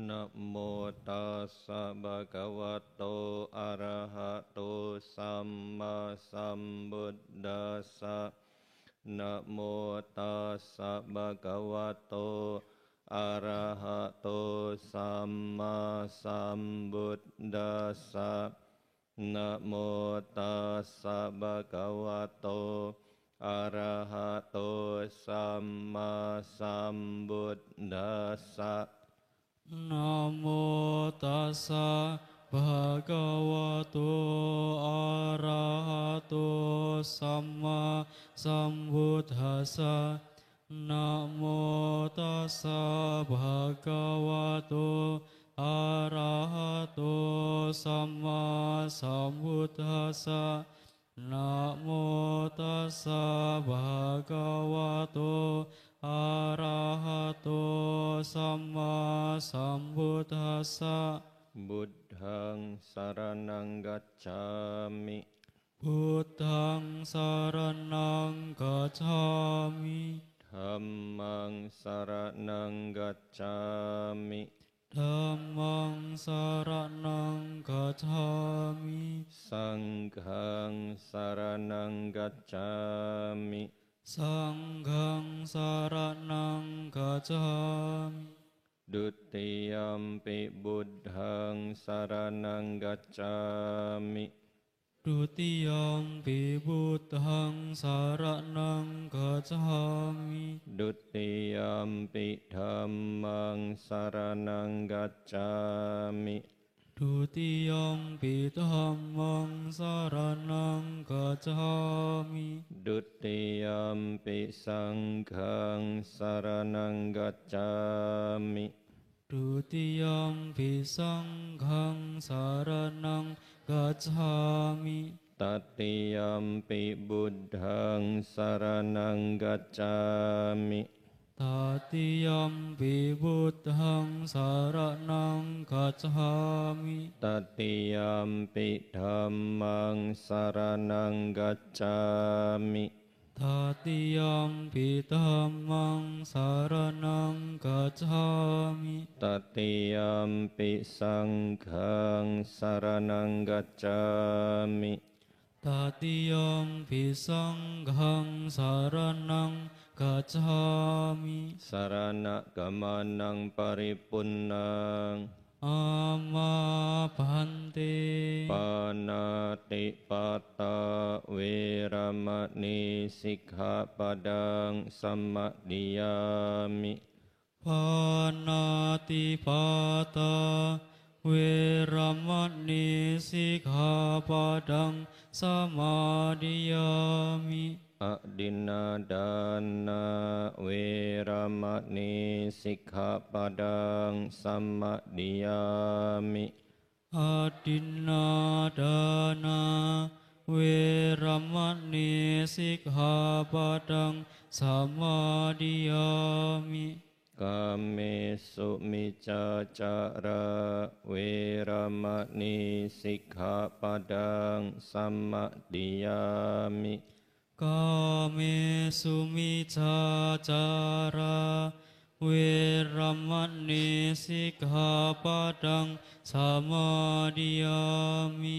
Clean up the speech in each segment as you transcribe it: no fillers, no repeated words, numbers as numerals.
นะโมตัสสะภะคะวะโตอะระหะโตสัมมาสัมพุทธัสสะนะโมตัสสะภะคะวะโตอะระหะโตสัมมาสัมพุทธัสสะนะโมตัสสะภะคะวะโตอะระหะโตสัมมาสัมพุทธัสสะนะโมตัสสะภะคะวะโตอะระหะโตสัมมาสัมพุทธัสสะนะโมตัสสะภะคะวะโตอะระหะโตสัมมาสัมพุทธัสสะนะโมตัสสะภะคะวะโตอะระหะโตสัมมาสัมพุทธัสสะ บุตทังสรณังกัจฉามิ พุทธังสารนังกัจฉามิ ธัมมังสรณังกัจฉามิ ธัมมังสารนังกัจฉามิ สังฆังสรณังกัจฉามิ สังฆังสารนังกัจฉามิ ดุติยัมปิบุตทังสรณังกัจฉามิ ดุติยัมปิพุทธังสารนังกัจฉามิ ดุติยัมปิธัมมังสรณังกัจฉามิ ดุติยัมปิธัมมังสารนังกัจฉามิ ดุติยัมปิสังฆังสรณังกัจฉามิ ดุติยัมปิสังฆังสารนังกัจฉามิ ตติยัมปิบุตทังสรณังกัจฉามิ ตติยัมปิพุทธังสารนังกัจฉามิ ตติยัมปิธัมมังสรณังกัจฉามิ ตติยัมปิธัมมังสารนังกัจฉามิ ตติยัมปิสังฆังสรณังกัจฉามิ ตติยัมปิสังฆังสารนังกัจฉามิ สรณะกัมมานังปริปุณนัง อามาพันเต ปานาติปาตาเวรมณีสิกขาปดังสัมมาดิยามิ ปานาติปาตาเวรมณีสิกขาปดังสมาดิยามิ อดินนาดานาเวรมณีสิกขาปดังสัมมาดิยามิ อาทินนาดานาเวรมณีสิกขาปดังสมาดิยามิ กาเมสุมิจาจาระเวรมณีสิกขาปดังสัมมาดิยามิ กาเมสุมิจฉาจาราเวรมณีสิกขาปดังสมาดิยามิ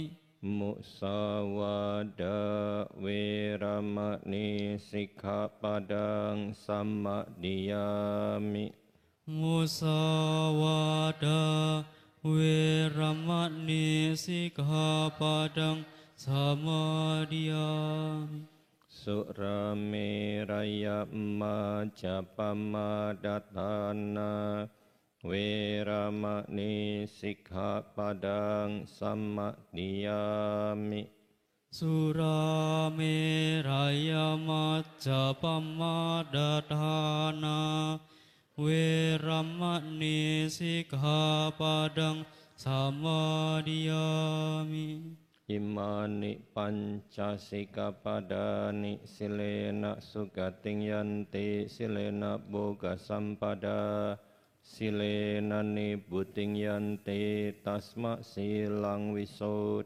มุสาวาดาเวรมณีสิกขาปดังสัมมาดิยามิ มุสาวาดาเวรมณีสิกขาปดังสมาดิยามิ สุราเมรยมาจปมาดัฏานาเวรมณีสิกขาปดังสัมมาดิยามิ สุราเมรยมัจจปมาดทานาเวรมณีสิกขาปดังสมาดิยามิ อิมานิปัญจสิกปดานิสิเลนะสุกติยันติสิเลนะโภกสัมปดาสิเลนะนิพุติยันติตัสมะสีลังวิโส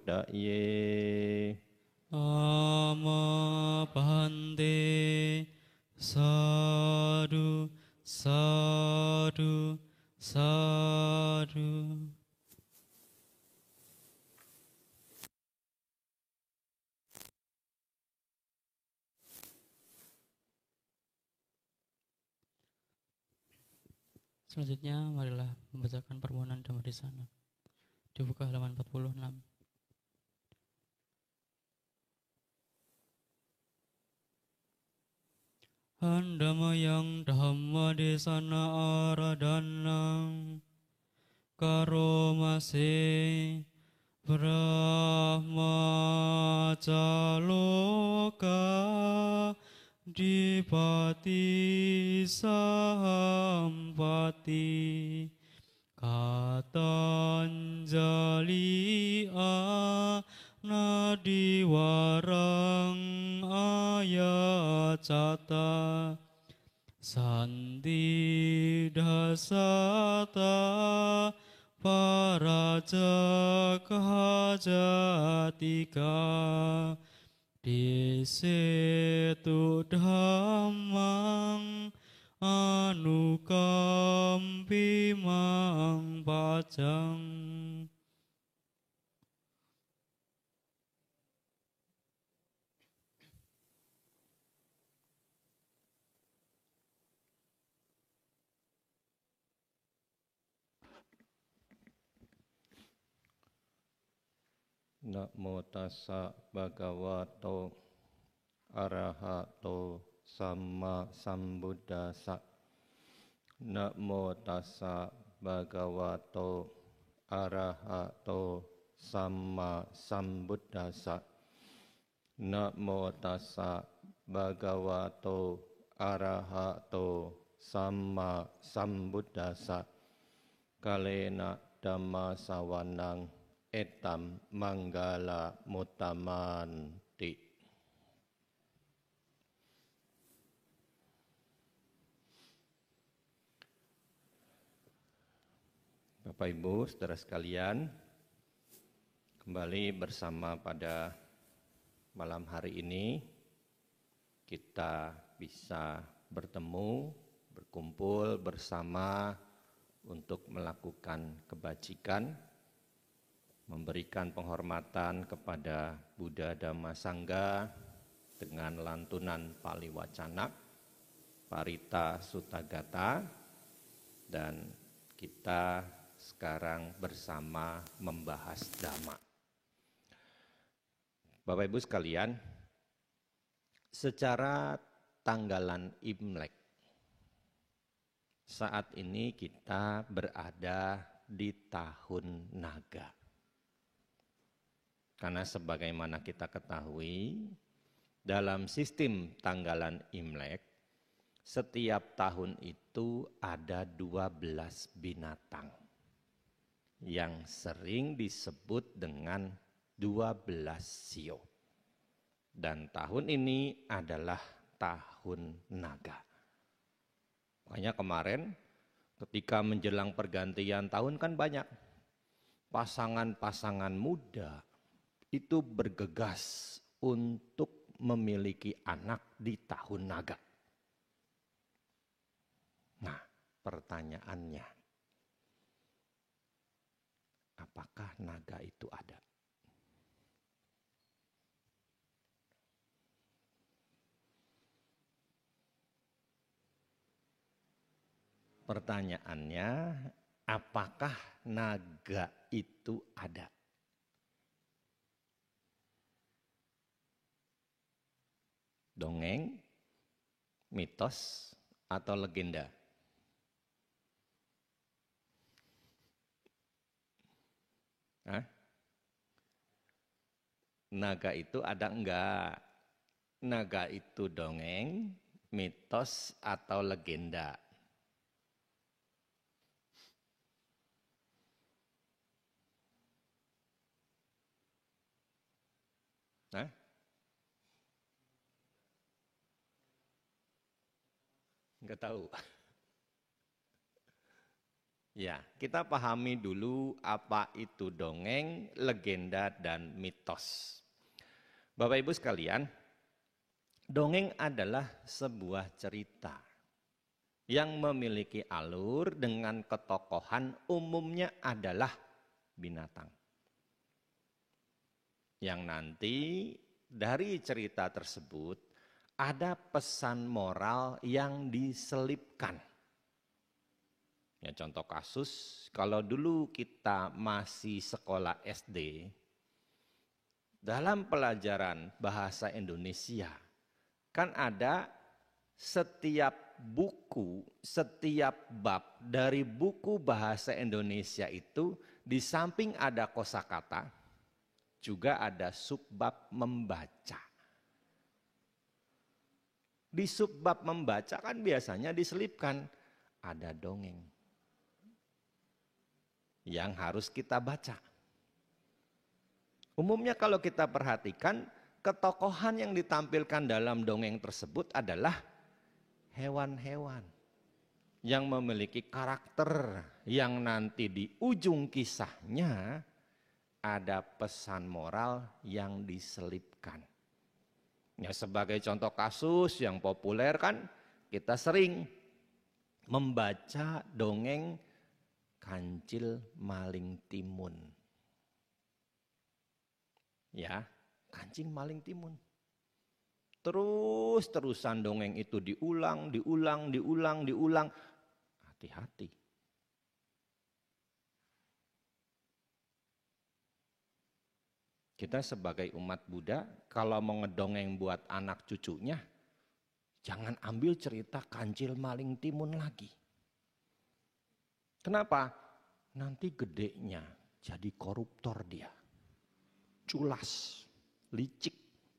ทะเย อามาพันเตสาธุสาธุสา Sadu. Selanjutnya marilah membacakan permohonan damai di sana. Dibuka halaman 46. Handamayang dhamma desana aradanang karomase Brahma caloka dipati sampati katanjali nadiwarang ayacata santi dasata parajajatika disetu dhammang anukampimang pajang. Namo tassa bhagavato arahato samma sambuddhassa. Namo tassa bhagavato arahato samma sambuddhassa. Namo tassa bhagavato arahato samma sambuddhassa. Kalena dhamma sawanang etam manggala mutamanti. Bapak Ibu, saudara sekalian, kembali bersama pada malam hari ini kita bisa bertemu, berkumpul bersama untuk melakukan kebajikan, memberikan penghormatan kepada Buddha Dhamma Sangha dengan lantunan Pali Wacana, Parita Sutagata, dan kita sekarang bersama membahas Dhamma. Bapak Ibu sekalian, secara tanggalan Imlek, saat ini kita berada di tahun naga. Karena sebagaimana kita ketahui, dalam sistem tanggalan Imlek, setiap tahun itu ada 12 binatang yang sering disebut dengan 12 sio. Dan tahun ini adalah tahun naga. Makanya kemarin ketika menjelang pergantian tahun kan banyak pasangan-pasangan muda itu bergegas untuk memiliki anak di tahun naga. Nah, pertanyaannya, apakah naga itu ada? Pertanyaannya, apakah naga itu ada? Dongeng, mitos, atau legenda? Hah? Naga itu ada enggak? Naga itu dongeng, mitos, atau legenda? Hah? Enggak tahu. Ya, kita pahami dulu apa itu dongeng, legenda, dan mitos. Bapak Ibu sekalian, dongeng adalah sebuah cerita yang memiliki alur dengan ketokohan umumnya adalah binatang. Yang nanti dari cerita tersebut ada pesan moral yang diselipkan. Ya, contoh kasus, kalau dulu kita masih sekolah SD, dalam pelajaran bahasa Indonesia, kan ada setiap buku, setiap bab dari buku bahasa Indonesia itu di samping ada kosakata, juga ada subbab membaca. Di subbab membaca kan biasanya diselipkan ada dongeng yang harus kita baca. Umumnya kalau kita perhatikan, ketokohan yang ditampilkan dalam dongeng tersebut adalah hewan-hewan yang memiliki karakter yang nanti di ujung kisahnya ada pesan moral yang diselipkan. Ya, sebagai contoh kasus yang populer kan kita sering membaca dongeng Kancil Maling Timun. Ya, Kancil Maling Timun. Terus-terusan dongeng itu diulang. Hati-hati. Kita sebagai umat Buddha, kalau mau ngedongeng buat anak cucunya, jangan ambil cerita Kancil Maling Timun lagi. Kenapa? Nanti gedenya jadi koruptor dia. Culas, licik,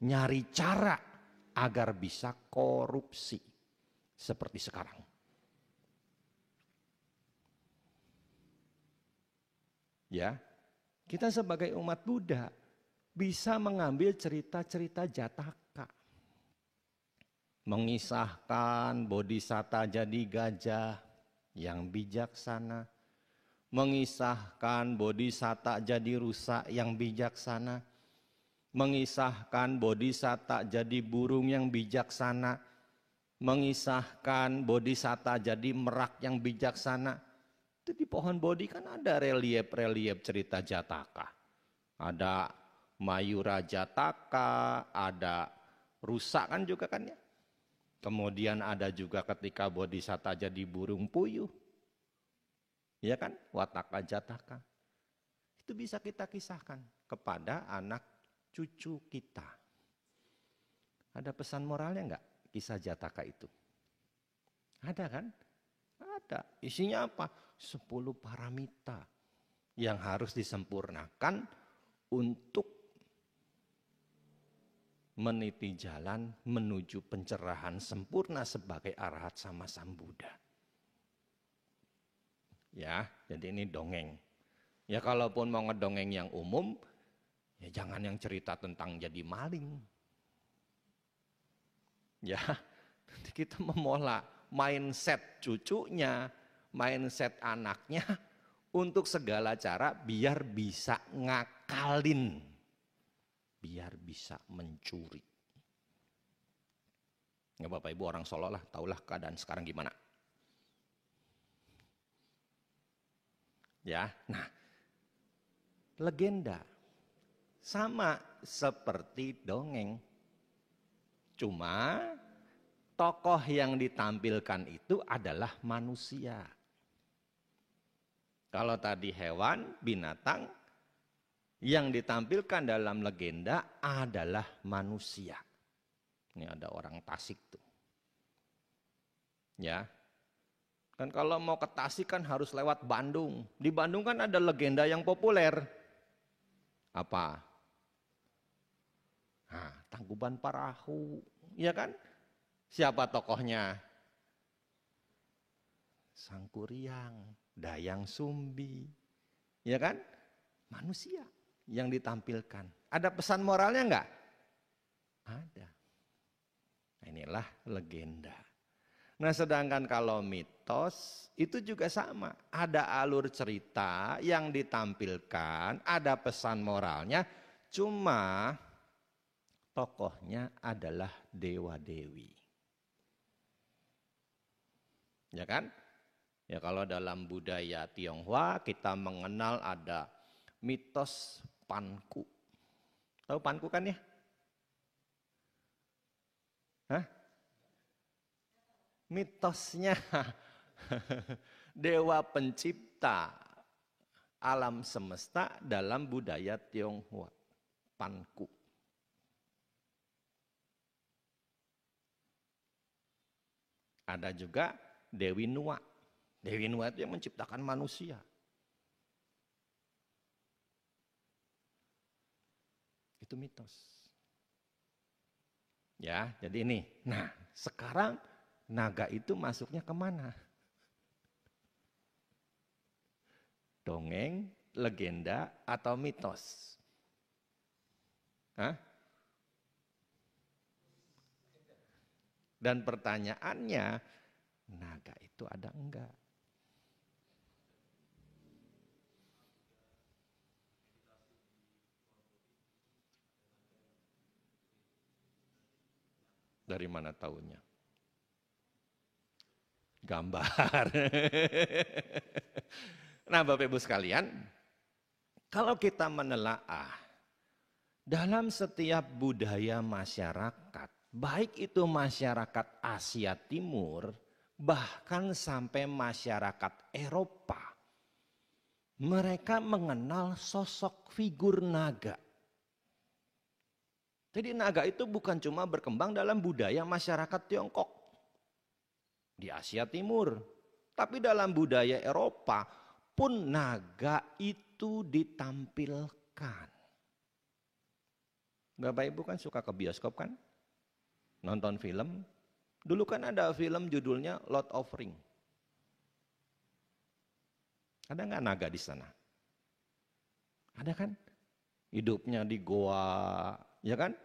nyari cara agar bisa korupsi seperti sekarang. Ya, kita sebagai umat Buddha bisa mengambil cerita-cerita Jataka. Mengisahkan Bodhisatta jadi gajah yang bijaksana. Mengisahkan Bodhisatta jadi rusa yang bijaksana. Mengisahkan Bodhisatta jadi burung yang bijaksana. Mengisahkan Bodhisatta jadi merak yang bijaksana. Itu di pohon Bodhi kan ada relief-relief cerita Jataka. Ada Mayura Jataka, ada rusa kan juga kan ya. Kemudian ada juga ketika Bodhisatta jadi burung puyuh. Ya kan? Wataka Jataka. Itu bisa kita kisahkan kepada anak cucu kita. Ada pesan moralnya enggak kisah Jataka itu? Ada kan? Ada. Isinya apa? 10 paramita yang harus disempurnakan untuk meniti jalan menuju pencerahan sempurna sebagai arahat sama Sang Buddha. Ya, jadi ini dongeng. Ya kalaupun mau ngedongeng yang umum, ya jangan yang cerita tentang jadi maling. Ya, nanti kita memola mindset cucunya, mindset anaknya untuk segala cara biar bisa ngakalin, biar bisa mencuri. Ya Bapak Ibu orang Solo lah, tahulah keadaan sekarang gimana. Ya, nah legenda sama seperti dongeng. Cuma tokoh yang ditampilkan itu adalah manusia. Kalau tadi hewan, binatang, yang ditampilkan dalam legenda adalah manusia. Ini ada orang Tasik tuh. Ya. Kan kalau mau ke Tasik kan harus lewat Bandung. Di Bandung kan ada legenda yang populer. Apa? Nah, Tangkuban Parahu. Ya kan? Siapa tokohnya? Sangkuriang, Dayang Sumbi. Ya kan? Manusia yang ditampilkan. Ada pesan moralnya enggak? Ada. Nah, inilah legenda. Nah sedangkan kalau mitos itu juga sama. Ada alur cerita yang ditampilkan, ada pesan moralnya. Cuma tokohnya adalah dewa-dewi. Ya kan? Ya kalau dalam budaya Tionghoa kita mengenal ada mitos Panku. Tahu Panku kan ya? Hah? Mitosnya dewa pencipta alam semesta dalam budaya Tionghoa, Panku. Ada juga Dewi Nuwa. Dewi Nuwa itu yang menciptakan manusia. Itu mitos. Ya, jadi ini. Nah, sekarang naga itu masuknya kemana? Dongeng, legenda, atau mitos? Hah? Dan pertanyaannya, naga itu ada enggak? Dari mana tahunya? Gambar. Nah, Bapak Ibu sekalian, kalau kita menelaah dalam setiap budaya masyarakat, baik itu masyarakat Asia Timur, bahkan sampai masyarakat Eropa, mereka mengenal sosok figur naga. Jadi naga itu bukan cuma berkembang dalam budaya masyarakat Tiongkok di Asia Timur, tapi dalam budaya Eropa pun naga itu ditampilkan. Bapak Ibu kan suka ke bioskop kan? Nonton film. Dulu kan ada film judulnya Lord of Ring. Ada nggak naga di sana? Ada kan? Hidupnya di goa, ya kan?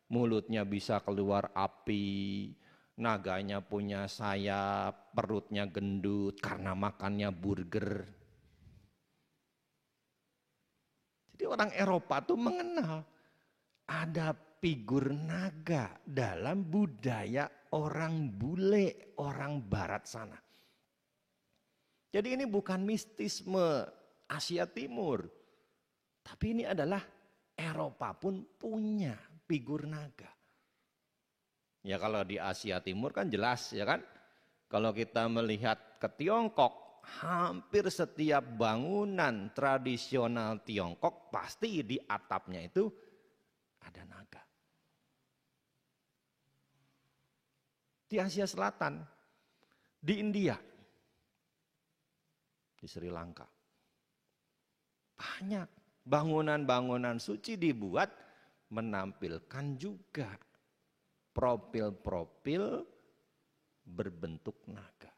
Mulutnya bisa keluar api, naganya punya sayap, perutnya gendut karena makannya burger. Jadi orang Eropa tuh mengenal ada figur naga dalam budaya orang bule, orang barat sana. Jadi ini bukan mistisme Asia Timur, tapi ini adalah Eropa pun punya figur naga. Ya kalau di Asia Timur kan jelas ya kan. Kalau kita melihat ke Tiongkok, hampir setiap bangunan tradisional Tiongkok pasti di atapnya itu ada naga. Di Asia Selatan, di India, di Sri Lanka, banyak bangunan-bangunan suci dibuat menampilkan juga profil-profil berbentuk naga.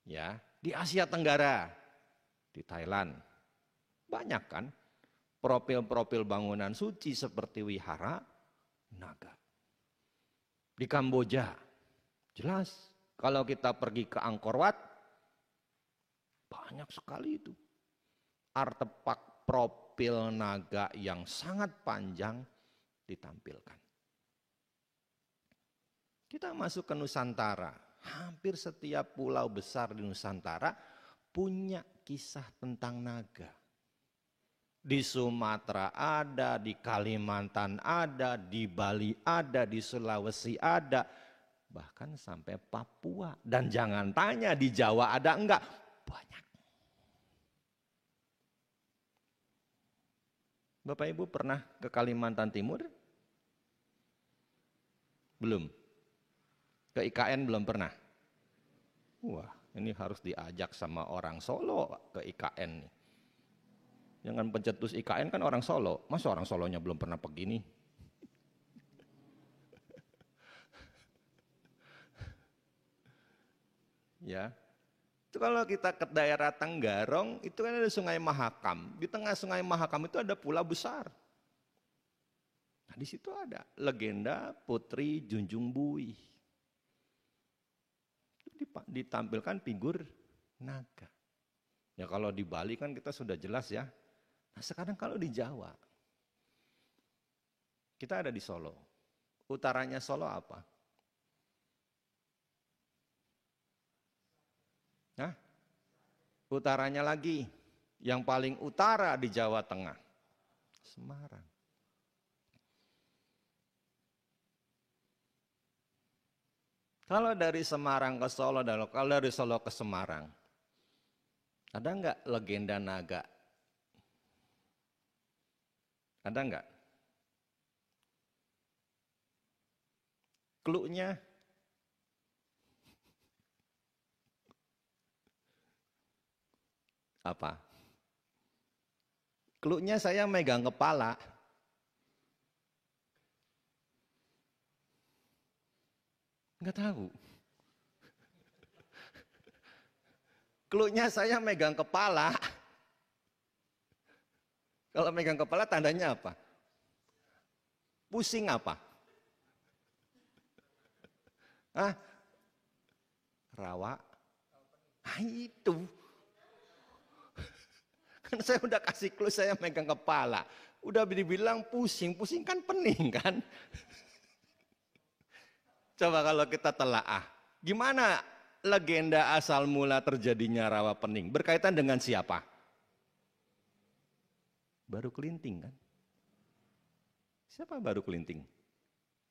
Ya, di Asia Tenggara, di Thailand, banyak kan profil-profil bangunan suci seperti wihara naga. Di Kamboja, jelas kalau kita pergi ke Angkor Wat, banyak sekali itu artefak profil naga yang sangat panjang ditampilkan. Kita masuk ke Nusantara, hampir setiap pulau besar di Nusantara punya kisah tentang naga. Di Sumatera ada, di Kalimantan ada, di Bali ada, di Sulawesi ada, bahkan sampai Papua. Dan jangan tanya di Jawa ada enggak, banyak. Bapak Ibu pernah ke Kalimantan Timur? Belum? Ke IKN belum pernah? Wah, ini harus diajak sama orang Solo ke IKN nih. Jangan pencetus IKN kan orang Solo. Masa orang Solonya belum pernah pergi nih? Ya. Itu kalau kita ke daerah Tenggarong, itu kan ada Sungai Mahakam. Di tengah Sungai Mahakam itu ada pulau besar. Nah, di situ ada legenda Putri Junjung Buih. Ditampilkan figur naga. Ya kalau di Bali kan kita sudah jelas ya. Nah sekarang kalau di Jawa, kita ada di Solo. Utaranya Solo apa? Utaranya lagi, yang paling utara di Jawa Tengah, Semarang. Kalau dari Semarang ke Solo dan kalau dari Solo ke Semarang, ada enggak legenda naga? Ada enggak? Clue-nya apa? Clue-nya saya megang kepala. Enggak tahu. Clue-nya saya megang kepala. Kalau megang kepala tandanya apa? Pusing apa? Hah? Rawa? Ah, itu. Kan saya udah kasih clue saya megang kepala. Udah dibilang pusing, pusing kan pening kan? Coba kalau kita telaah, gimana legenda asal mula terjadinya rawa pening? Berkaitan dengan siapa? Baru Kelinting kan? Siapa Baru Kelinting?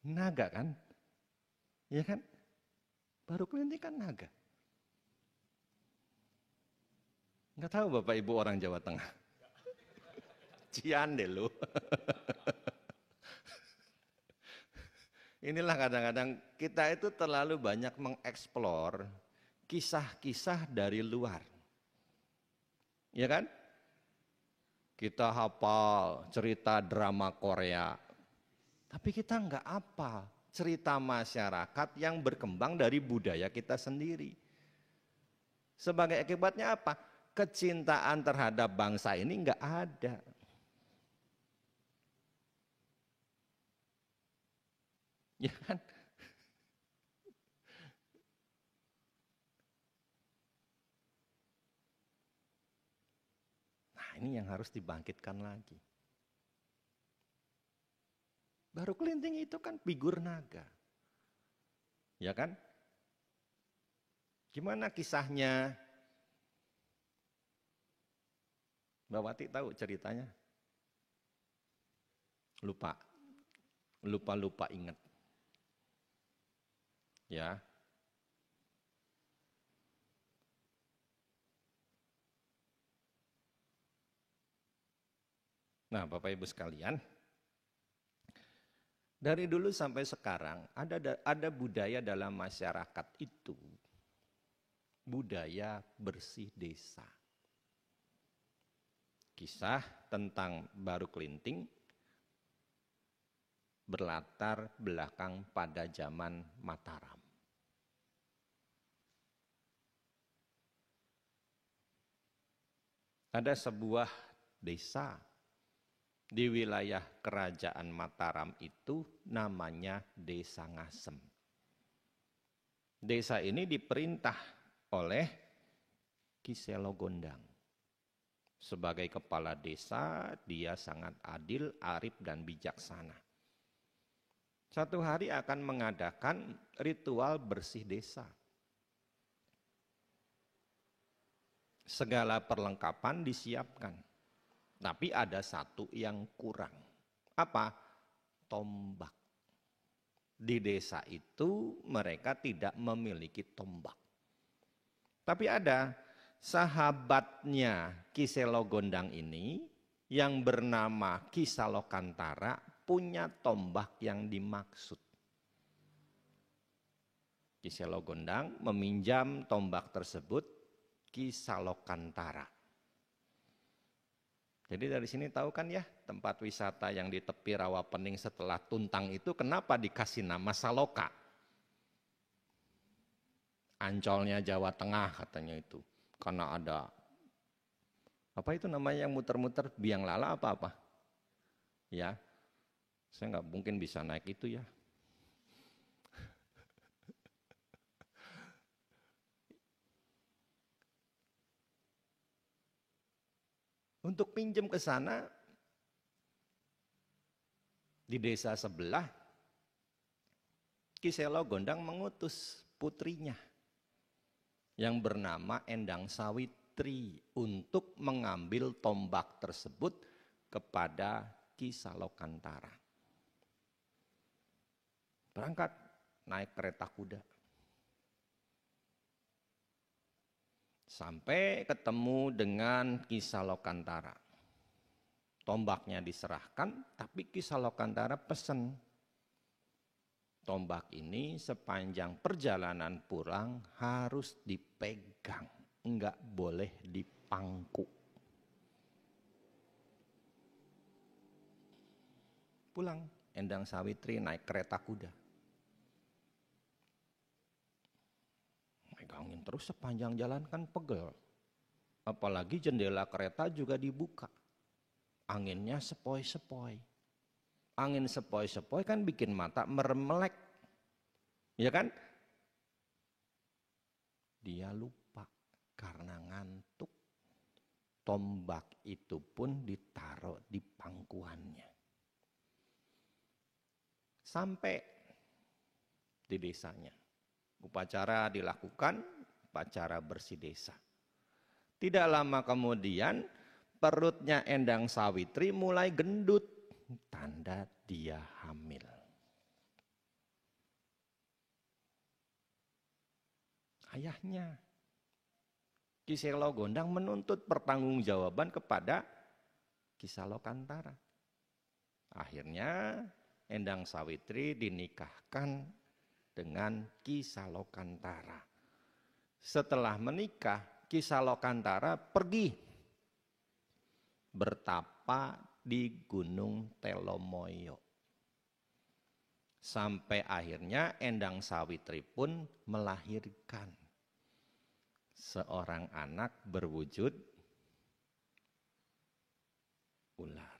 Naga kan? Iya kan? Baru Kelinting kan naga. Enggak tahu Bapak Ibu orang Jawa Tengah. Cian deh lu. Inilah kadang-kadang kita itu terlalu banyak mengeksplor kisah-kisah dari luar. Ya kan? Kita hafal cerita drama Korea. Tapi kita enggak hafal cerita masyarakat yang berkembang dari budaya kita sendiri. Sebagai akibatnya apa? Kecintaan terhadap bangsa ini enggak ada. Ya kan? Nah, ini yang harus dibangkitkan lagi. Baru Kelinting itu kan figur naga. Ya kan? Gimana kisahnya? Mbak Wati tahu ceritanya? Lupa ingat. Ya. Nah, Bapak Ibu sekalian, dari dulu sampai sekarang ada budaya dalam masyarakat itu, budaya bersih desa. Kisah tentang Baru Kelinting berlatar belakang pada zaman Mataram. Ada sebuah desa di wilayah kerajaan Mataram itu namanya Desa Ngasem. Desa ini diperintah oleh Ki Selo Gondang. Sebagai kepala desa, dia sangat adil, arif, dan bijaksana. Satu hari akan mengadakan ritual bersih desa. Segala perlengkapan disiapkan. Tapi ada satu yang kurang. Apa? Tombak. Di desa itu mereka tidak memiliki tombak. Tapi ada sahabatnya Ki Selo Gondang ini yang bernama Ki Salokantara punya tombak yang dimaksud. Ki Selo Gondang meminjam tombak tersebut Ki Salokantara. Jadi dari sini tahu kan ya, tempat wisata yang di tepi Rawapening setelah Tuntang itu kenapa dikasih nama Saloka? Ancolnya Jawa Tengah katanya itu. Karena ada, apa itu namanya yang muter-muter, biang lala apa-apa? Ya, saya nggak mungkin bisa naik itu ya. Untuk pinjam ke sana, di desa sebelah, Ki Selo Gondang mengutus putrinya yang bernama Endang Sawit. Sawitri untuk mengambil tombak tersebut kepada Ki Salokantara. Berangkat naik kereta kuda. Sampai ketemu dengan Ki Salokantara. Tombaknya diserahkan, tapi Ki Salokantara pesen. Tombak ini sepanjang perjalanan pulang harus dipegang, enggak boleh dipangku. Pulang, Endang Sawitri naik kereta kuda. Megangin terus sepanjang jalan kan pegel. Apalagi jendela kereta juga dibuka. Anginnya sepoi-sepoi. Angin sepoi-sepoi kan bikin mata meremelek. Ya kan? Dia lupa karena ngantuk. Tombak itu pun ditaruh di pangkuannya. Sampai di desanya. Upacara dilakukan, upacara bersih desa. Tidak lama kemudian perutnya Endang Sawitri mulai gendut, tanda dia hamil. Ayahnya Ki Selo Gondang menuntut pertanggungjawaban kepada Ki Salokantara. Akhirnya Endang Sawitri dinikahkan dengan Ki Salokantara. Setelah menikah, Ki Salokantara pergi bertapa di Gunung Telomoyo. Sampai akhirnya Endang Sawitri pun melahirkan seorang anak berwujud ular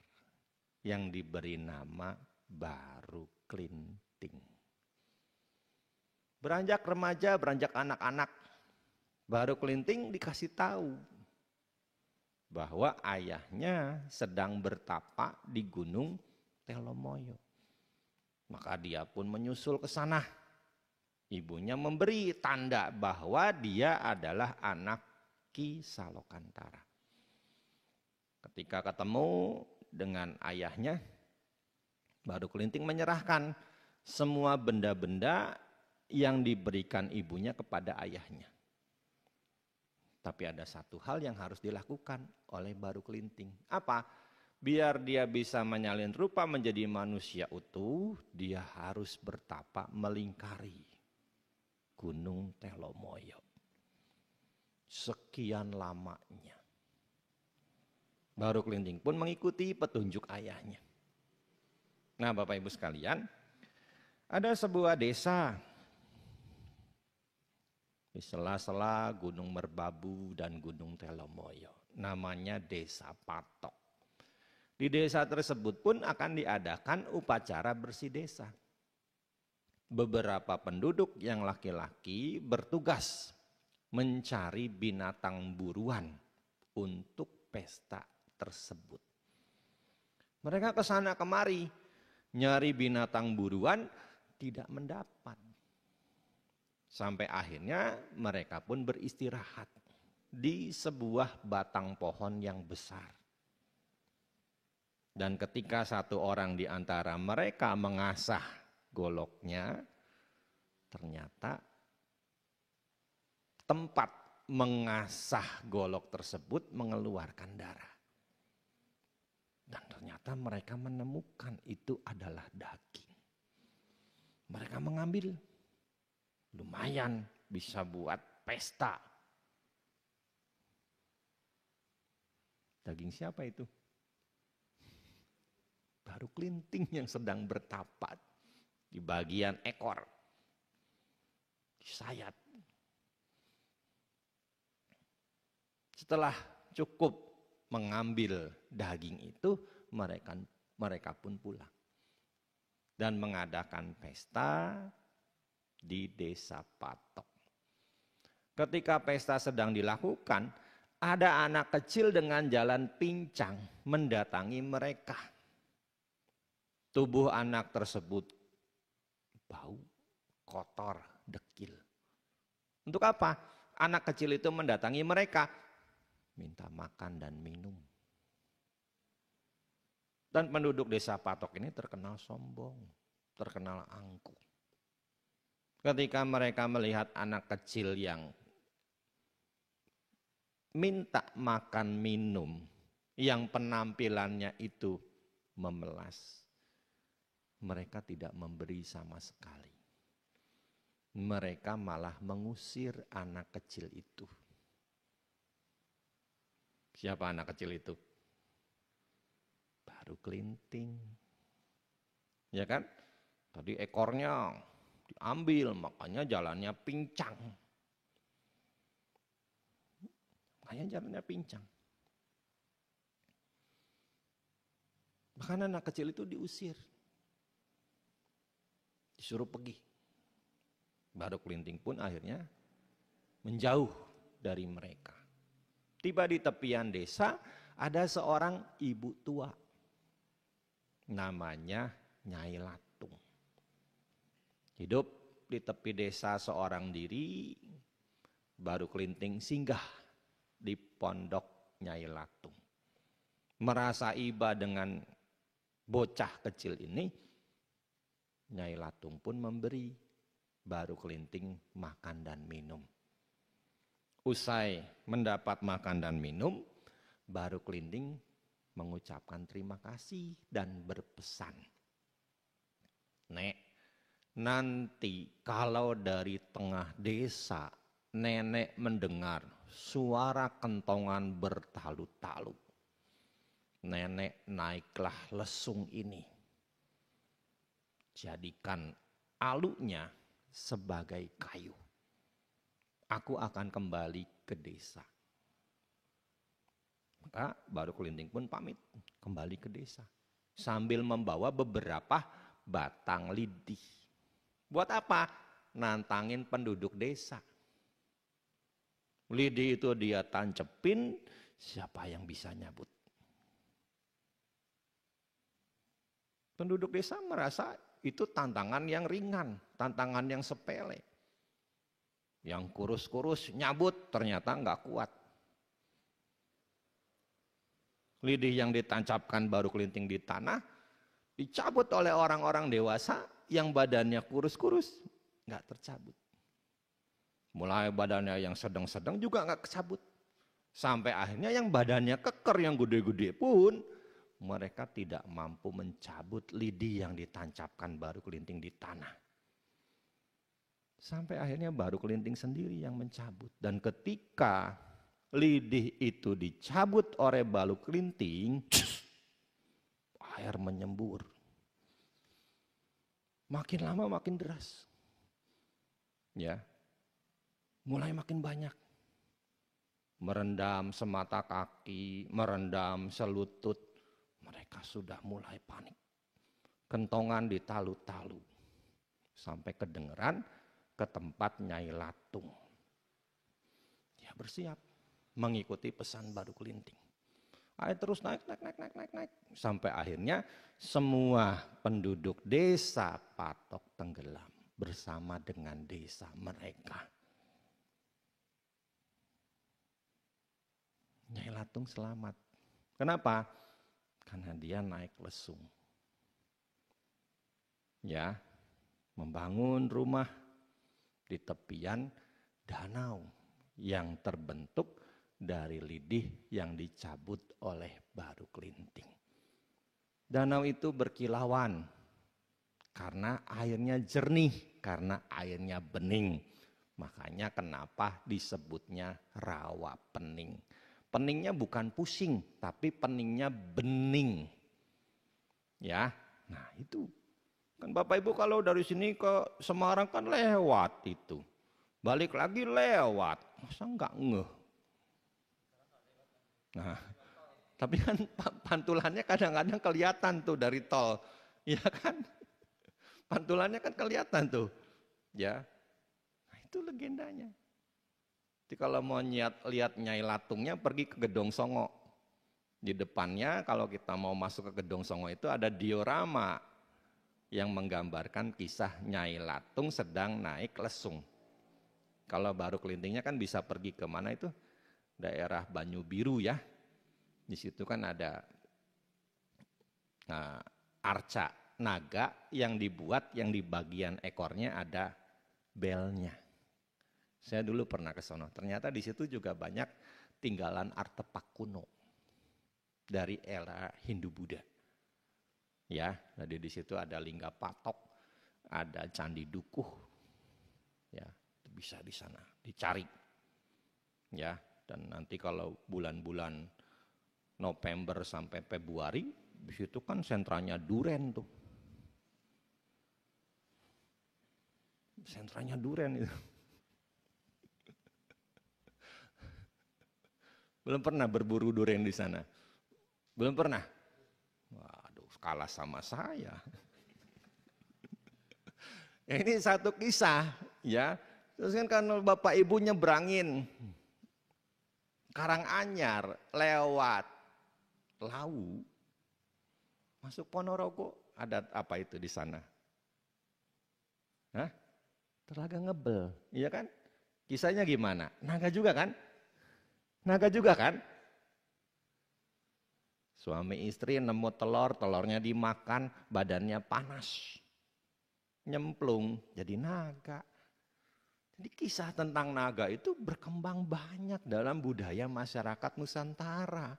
yang diberi nama Baru Klinting. Beranjak remaja, beranjak anak-anak, Baru Klinting dikasih tahu bahwa ayahnya sedang bertapa di Gunung Telomoyo. Maka dia pun menyusul ke sana. Ibunya memberi tanda bahwa dia adalah anak Ki Salokantara. Ketika ketemu dengan ayahnya, Baru Klinting menyerahkan semua benda-benda yang diberikan ibunya kepada ayahnya. Tapi ada satu hal yang harus dilakukan oleh Baru Klinting. Apa? Biar dia bisa menyalin rupa menjadi manusia utuh, dia harus bertapa melingkari Gunung Telomoyo. Sekian lamanya. Baru Klinting pun mengikuti petunjuk ayahnya. Nah, Bapak Ibu sekalian, ada sebuah desa di sela-sela Gunung Merbabu dan Gunung Telomoyo. Namanya Desa Patok. Di desa tersebut pun akan diadakan upacara bersih desa. Beberapa penduduk yang laki-laki bertugas mencari binatang buruan untuk pesta tersebut. Mereka ke sana kemari, nyari binatang buruan tidak mendapat. Sampai akhirnya mereka pun beristirahat di sebuah batang pohon yang besar. Dan ketika satu orang di antara mereka mengasah goloknya, ternyata tempat mengasah golok tersebut mengeluarkan darah. Dan ternyata mereka menemukan itu adalah daging. Mereka mengambil, lumayan bisa buat pesta. Daging siapa itu? Baru Klinting yang sedang bertapa di bagian ekor, di sayat. Setelah cukup mengambil daging itu, mereka pun pulang dan mengadakan pesta di Desa Patok. Ketika pesta sedang dilakukan, ada anak kecil dengan jalan pincang mendatangi mereka. Tubuh anak tersebut bau, kotor, dekil. Untuk apa? Anak kecil itu mendatangi mereka minta makan dan minum. Dan penduduk desa Patok ini terkenal sombong, terkenal angkuh. Ketika mereka melihat anak kecil yang minta makan minum, yang penampilannya itu memelas, mereka tidak memberi sama sekali. Mereka malah mengusir anak kecil itu. Siapa anak kecil itu? Baru Kelinting. Ya kan? Tadi ekornya diambil, makanya jalannya pincang. Makanya jalannya pincang. Bahkan anak kecil itu diusir. Disuruh pergi. Baru Kelinting pun akhirnya menjauh dari mereka. Tiba di tepian desa, ada seorang ibu tua. Namanya Nyai Latung. Hidup di tepi desa seorang diri, baru Kelinting singgah di pondok Nyai Latung. Merasa iba dengan bocah kecil ini, Nyai Latung pun memberi baru Kelinting makan dan minum. Usai mendapat makan dan minum, baru Kelinting mengucapkan terima kasih dan berpesan. Nek, nanti kalau dari tengah desa nenek mendengar suara kentongan bertalu-talu, nenek naiklah lesung ini. Jadikan alunya sebagai kayu. Aku akan kembali ke desa. Maka baru Kelinting pun pamit kembali ke desa. Sambil membawa beberapa batang lidih. Buat apa? Nantangin penduduk desa. Lidih itu dia tancepin, siapa yang bisa nyabut. Penduduk desa merasa itu tantangan yang ringan, tantangan yang sepele. Yang kurus-kurus nyabut ternyata nggak kuat. Lidih yang ditancapkan baru Kelinting di tanah, dicabut oleh orang-orang dewasa yang badannya kurus-kurus, nggak tercabut. Mulai badannya yang sedang-sedang juga nggak kecabut. Sampai akhirnya yang badannya keker, yang gede-gede pun, mereka tidak mampu mencabut lidih yang ditancapkan baru Kelinting di tanah. Sampai akhirnya baru Kelinting sendiri yang mencabut. Dan ketika lidih itu dicabut oleh baru Kelinting, air menyembur. Makin lama makin deras. Ya. Mulai makin banyak. Merendam semata kaki, merendam selutut. Mereka sudah mulai panik. Kentongan ditalu-talu. Sampai kedengeran ke tempat Nyai Latung. Dia bersiap mengikuti pesan baru Kelinting. Air terus naik. Sampai akhirnya semua penduduk desa Patok tenggelam bersama dengan desa mereka. Nyai Latung selamat. Kenapa? Karena dia naik lesung. Ya, membangun rumah di tepian danau yang terbentuk dari lidih yang dicabut oleh baru Kelinting. Danau itu berkilauan karena airnya jernih, karena airnya bening. Makanya kenapa disebutnya rawa pening. Peningnya bukan pusing, tapi peningnya bening. Ya, nah itu. Kan Bapak Ibu kalau dari sini ke Semarang kan lewat itu. Balik lagi lewat. Masa enggak ngeh? Nah, tapi kan pantulannya kadang-kadang kelihatan tuh dari tol. Ya kan? Pantulannya kan kelihatan tuh. Ya. Nah, itu legendanya. Jadi kalau mau lihat Nyai Latungnya pergi ke Gedong Songo. Di depannya kalau kita mau masuk ke Gedong Songo itu ada diorama yang menggambarkan kisah Nyai Latung sedang naik lesung. Kalau baru Kelintingnya kan bisa pergi ke mana itu? daerah Banyu Biru ya. Di situ kan ada arca naga yang dibuat, yang di bagian ekornya ada belnya. Saya dulu pernah ke sono. Ternyata di situ juga banyak tinggalan artefak kuno dari era Hindu-Buddha. Ya, jadi di situ ada lingga patok, ada candi dukuh. Ya, bisa di sana dicari. Ya, dan nanti kalau bulan-bulan November sampai Februari, di situ kan sentranya duren tuh. Sentranya duren itu. Belum pernah berburu duren di sana? Belum pernah? Waduh, kalah sama saya. Ya, ini satu kisah, ya. Terus kan kalau bapak ibu nyebrangin Karanganyar lewat Lawu, masuk Ponorogo, ada apa itu di sana? Hah? Telaga Ngebel, iya kan? Kisahnya gimana? Naga juga kan? Naga juga kan? Suami istri nemu telur, telurnya dimakan, badannya panas. Nyemplung, jadi naga. Jadi kisah tentang naga itu berkembang banyak dalam budaya masyarakat Nusantara.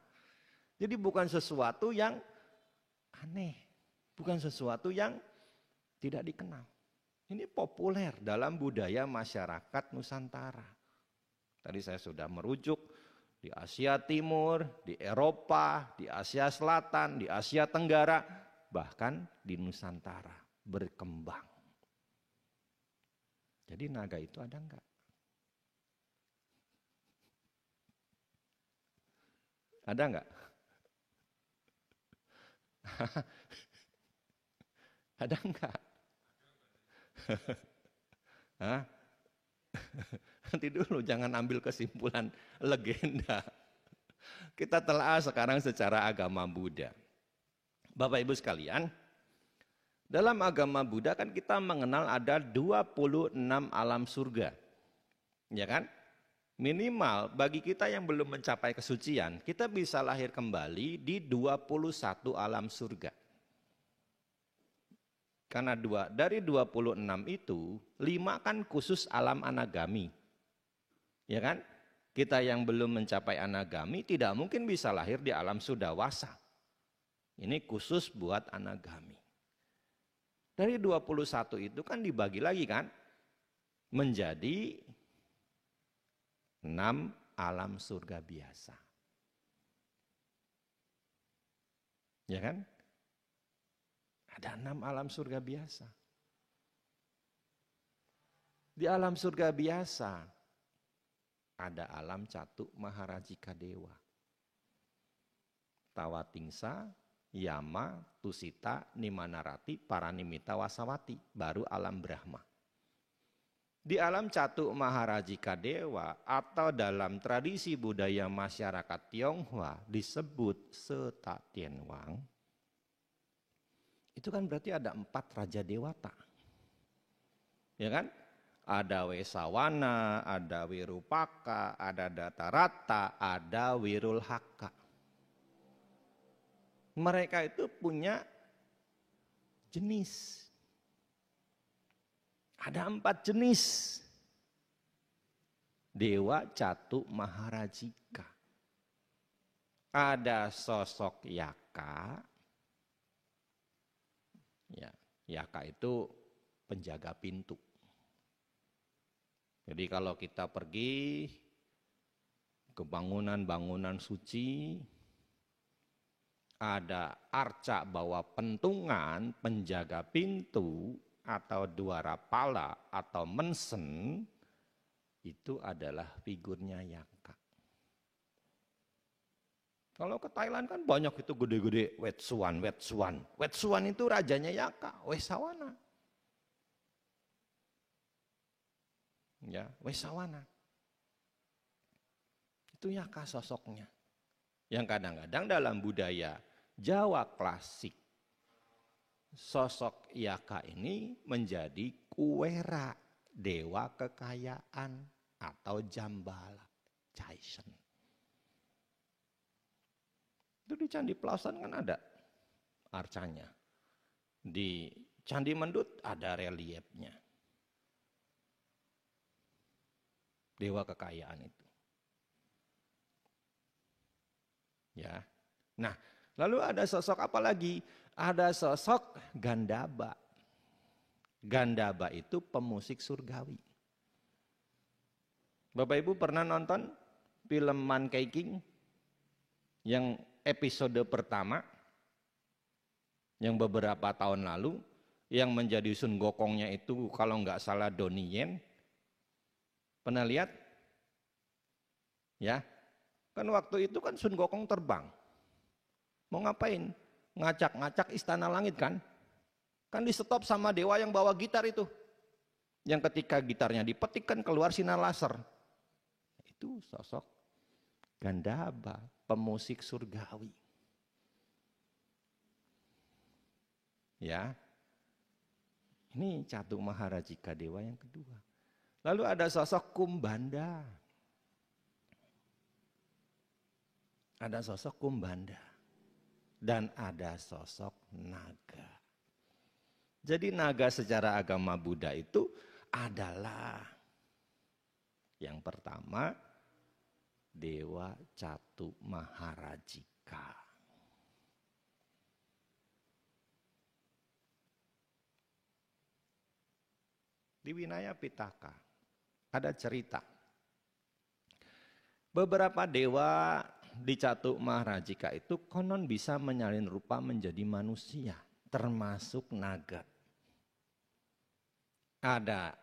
Jadi bukan sesuatu yang aneh, bukan sesuatu yang tidak dikenal. Ini populer dalam budaya masyarakat Nusantara. Tadi saya sudah merujuk di Asia Timur, di Eropa, di Asia Selatan, di Asia Tenggara, bahkan di Nusantara berkembang. Jadi naga itu ada enggak? Ada enggak? Ada enggak? Hah? Nanti dulu jangan ambil kesimpulan legenda. Kita telah sekarang secara agama Buddha. Bapak Ibu sekalian, dalam agama Buddha kan kita mengenal ada 26 alam surga. Ya kan? Minimal bagi kita yang belum mencapai kesucian, kita bisa lahir kembali di 21 alam surga. Karena dari 26 itu, 5 kan khusus alam anagami. Ya kan? Kita yang belum mencapai anagami tidak mungkin bisa lahir di alam sudawasa. Ini khusus buat anagami. Dari 21 itu kan dibagi lagi kan? Menjadi 6 alam surga biasa. Ya kan? Ada 6 alam surga biasa. Di alam surga biasa ada alam Catuk Maharajika Dewa, Tawatingsa, Yama, Tusita, Nimanarati, Paranimita, Wasawati, baru alam Brahma. Di alam Catuk Maharajika Dewa atau dalam tradisi budaya masyarakat Tionghoa disebut Seta Tianwang, itu kan berarti ada 4 raja dewata. Ya kan? Ada Wesawana, ada Wirupaka, ada Datarata, ada Wirulhaka. Mereka itu punya jenis. Ada 4 jenis. Dewa Catuk Maharajika. Ada sosok Yaka. Ya, Yaka itu penjaga pintu. Jadi kalau kita pergi ke bangunan-bangunan suci, ada arca bawa pentungan, penjaga pintu, atau dwarapala, atau mensen, itu adalah figurnya Yaka. Kalau ke Thailand kan banyak itu gede-gede, Wetsuan. Wetsuan itu rajanya Yaka, Wesawana. Ya, Wesawana. Itu Yaka sosoknya. Yang kadang-kadang dalam budaya Jawa klasik, sosok Yaka ini menjadi kuwera, dewa kekayaan atau jambala, Chaisen. di Candi Pelasan kan ada arcanya. Di Candi Mendut ada reliefnya. Dewa kekayaan itu. Ya. Nah, lalu ada sosok apa lagi? Ada sosok Gandaba. Gandaba itu pemusik surgawi. Bapak Ibu pernah nonton film Monkey King yang episode pertama yang beberapa tahun lalu, yang menjadi Sun Gokongnya itu kalau nggak salah Donnie Yen. Pernah lihat? Ya, kan waktu itu kan Sun Gokong terbang. Mau ngapain? Ngacak-ngacak istana langit kan? Kan di stop sama dewa yang bawa gitar itu. Yang ketika gitarnya dipetik kan keluar sinar laser. Itu sosok Gandaba, pemusik surgawi. Ya, ini Catu Maharajika dewa yang kedua. Lalu ada sosok Kumbanda. Ada sosok Kumbanda. Dan ada sosok naga. Jadi naga secara agama Buddha itu adalah yang pertama Dewa Catu Maharajika. Di Winaya Pitaka ada cerita. Beberapa dewa di Catu Maharajika itu konon bisa menyalin rupa menjadi manusia, termasuk naga. Ada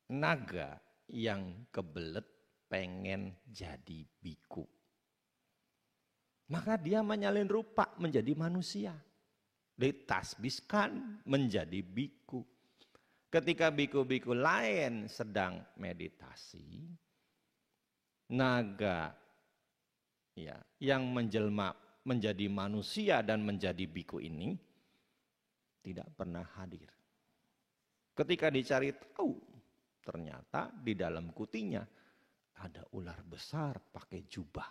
naga yang kebelet pengen jadi biku. Maka dia menyalin rupa menjadi manusia. Ditasbiskan menjadi biku. Ketika biku-biku lain sedang meditasi, naga ya, yang menjelma menjadi manusia dan menjadi biku ini tidak pernah hadir. Ketika dicari tahu, ternyata di dalam kutinya ada ular besar pakai jubah.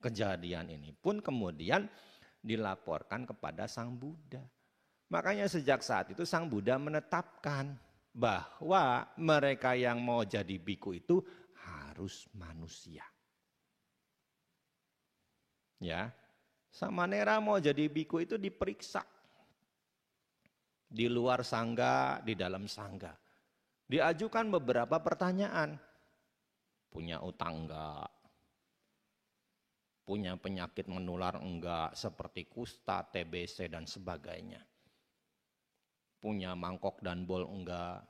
Kejadian ini pun kemudian dilaporkan kepada Sang Buddha. Makanya sejak saat itu Sang Buddha menetapkan bahwa mereka yang mau jadi biku itu harus manusia. Ya, Samanera mau jadi biku itu diperiksa. Di luar sangga, di dalam sangga. Diajukan beberapa pertanyaan. Punya utang enggak? Punya penyakit menular enggak? Seperti kusta, TBC dan sebagainya. Punya mangkok dan bol enggak?